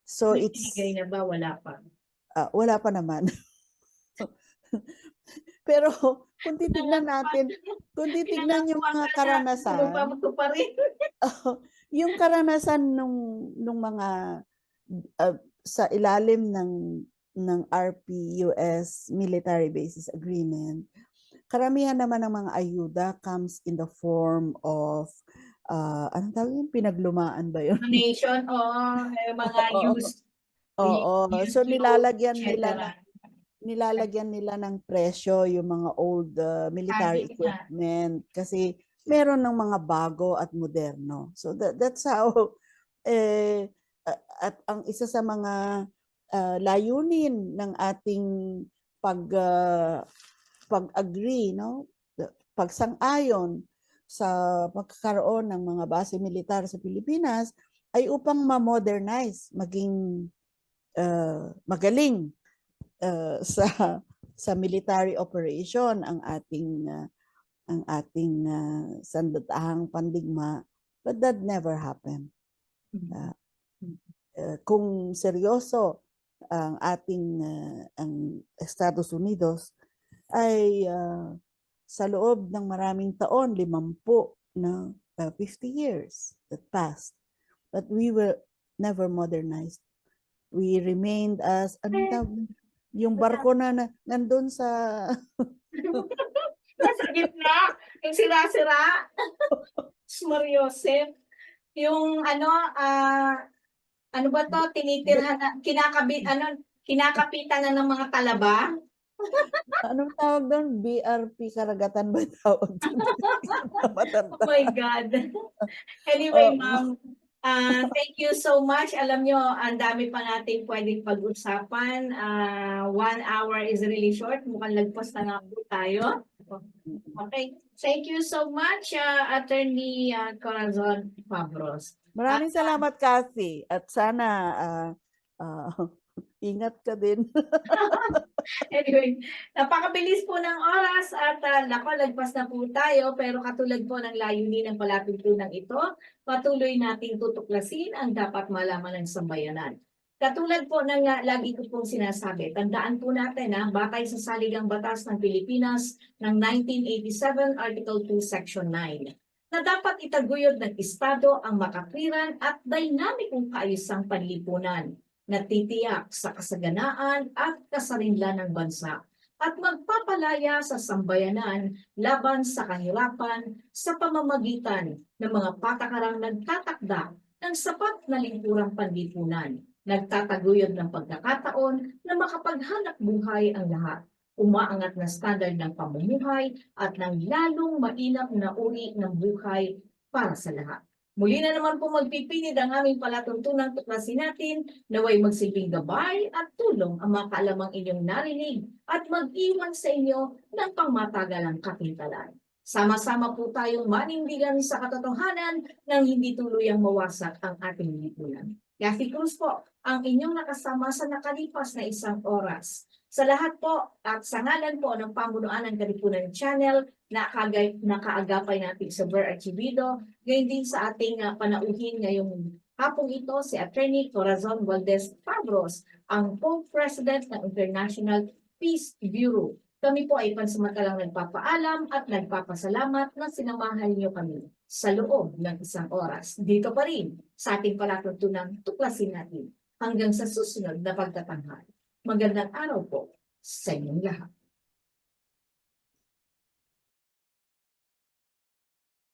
So May it's binigay na ba? Wala pa. wala pa naman. Pero kung titignan natin, kung titignan yung mga karanasan, Pa rin. yung karanasan nung mga sa ilalim ng RP-US Military Bases Agreement, karamihan naman ng mga ayuda comes in the form of anong tawag yun? Pinaglumaan ba yun? Donation o mga Oo. used So clothes, nilalagyan etc. nila ng presyo yung mga old military Sabi nga, equipment kasi meron ng mga bago at moderno. So that's how at ang isa sa mga layunin ng ating pag-agree, no? Pagsang-ayon sa pagkakaroon ng mga base militar sa Pilipinas ay upang ma-modernize, maging magaling sa military operation ang ating sandatahang pandigma, but that never happened. Kung seryoso ang ating ang Estados Unidos ay sa loob ng maraming taon, 50 na 50 years that passed, but we were never modernized. We remained as yung barko na nandun sa nasa gitna, yung sira-sira. Mariosep. Yung ano ba to, tinitirhan na, kinakapitan na ng mga talaba. anong tawag doon? BRP Karagatan ba tawag doon? Oh my God. Anyway, ma'am, thank you so much. Alam nyo, ang dami pa natin pwedeng pag-usapan. 1 hour is really short. Mukhang lagpas na nga po tayo. Okay. Thank you so much, Attorney Corazon Fabros. Maraming salamat, Kathy. At sana ingat ka din. Anyway, napakabilis po ng oras at lagpas na po tayo, pero katulad po ng layunin ng palatuntunan ito, patuloy nating tutuklasin ang dapat malaman ng sambayanan. Katulad po ng lagi ko pong sinasabi, tandaan po natin batay sa Saligang Batas ng Pilipinas ng 1987, Article 2, Section 9, na dapat itaguyod ng Estado ang makatwiran at dinamikong kaayusang panlipunan na titiyak sa kasaganaan at kasarinlan ng bansa at magpapalaya sa sambayanan laban sa kahirapan sa pamamagitan ng mga patakarang nagtatakda ng sapat na lingkurang panlipunan, nagtataguyod ng pagkakataon na makapaghanap buhay ang lahat, umaangat na standard ng pamumuhay at ng lalong mainam na uri ng buhay para sa lahat. Muli na naman po magpipinid ang aming palatuntunang tuklasin natin, naway magsilbing gabay at tulong ang mga kaalamang inyong narinig at mag-iwan sa inyo ng pangmatagalang kapintalan. Sama-sama po tayong manindigan sa katotohanan nang hindi tuluyang mawasak ang ating lipunan. Kathy Cruz po, ang inyong nakasama sa nakalipas na 1 oras. Sa lahat po at sa ngalan po ng pamunuan ng Katipunan Channel na nakaagapay natin sa Ver Archibido, ngayon din sa ating panauhin ngayong hapong ito si Attorney Corazon Valdez Fabros, ang Co-President ng International Peace Bureau. Kami po ay pansamantalang nagpapaalam at nagpapasalamat na sinamahan niyo kami sa loob ng isang oras. Dito pa rin sa ating palatuntunang tuklasin natin hanggang sa susunod na pagtatanghal. Magandang araw po sa inyong lahat.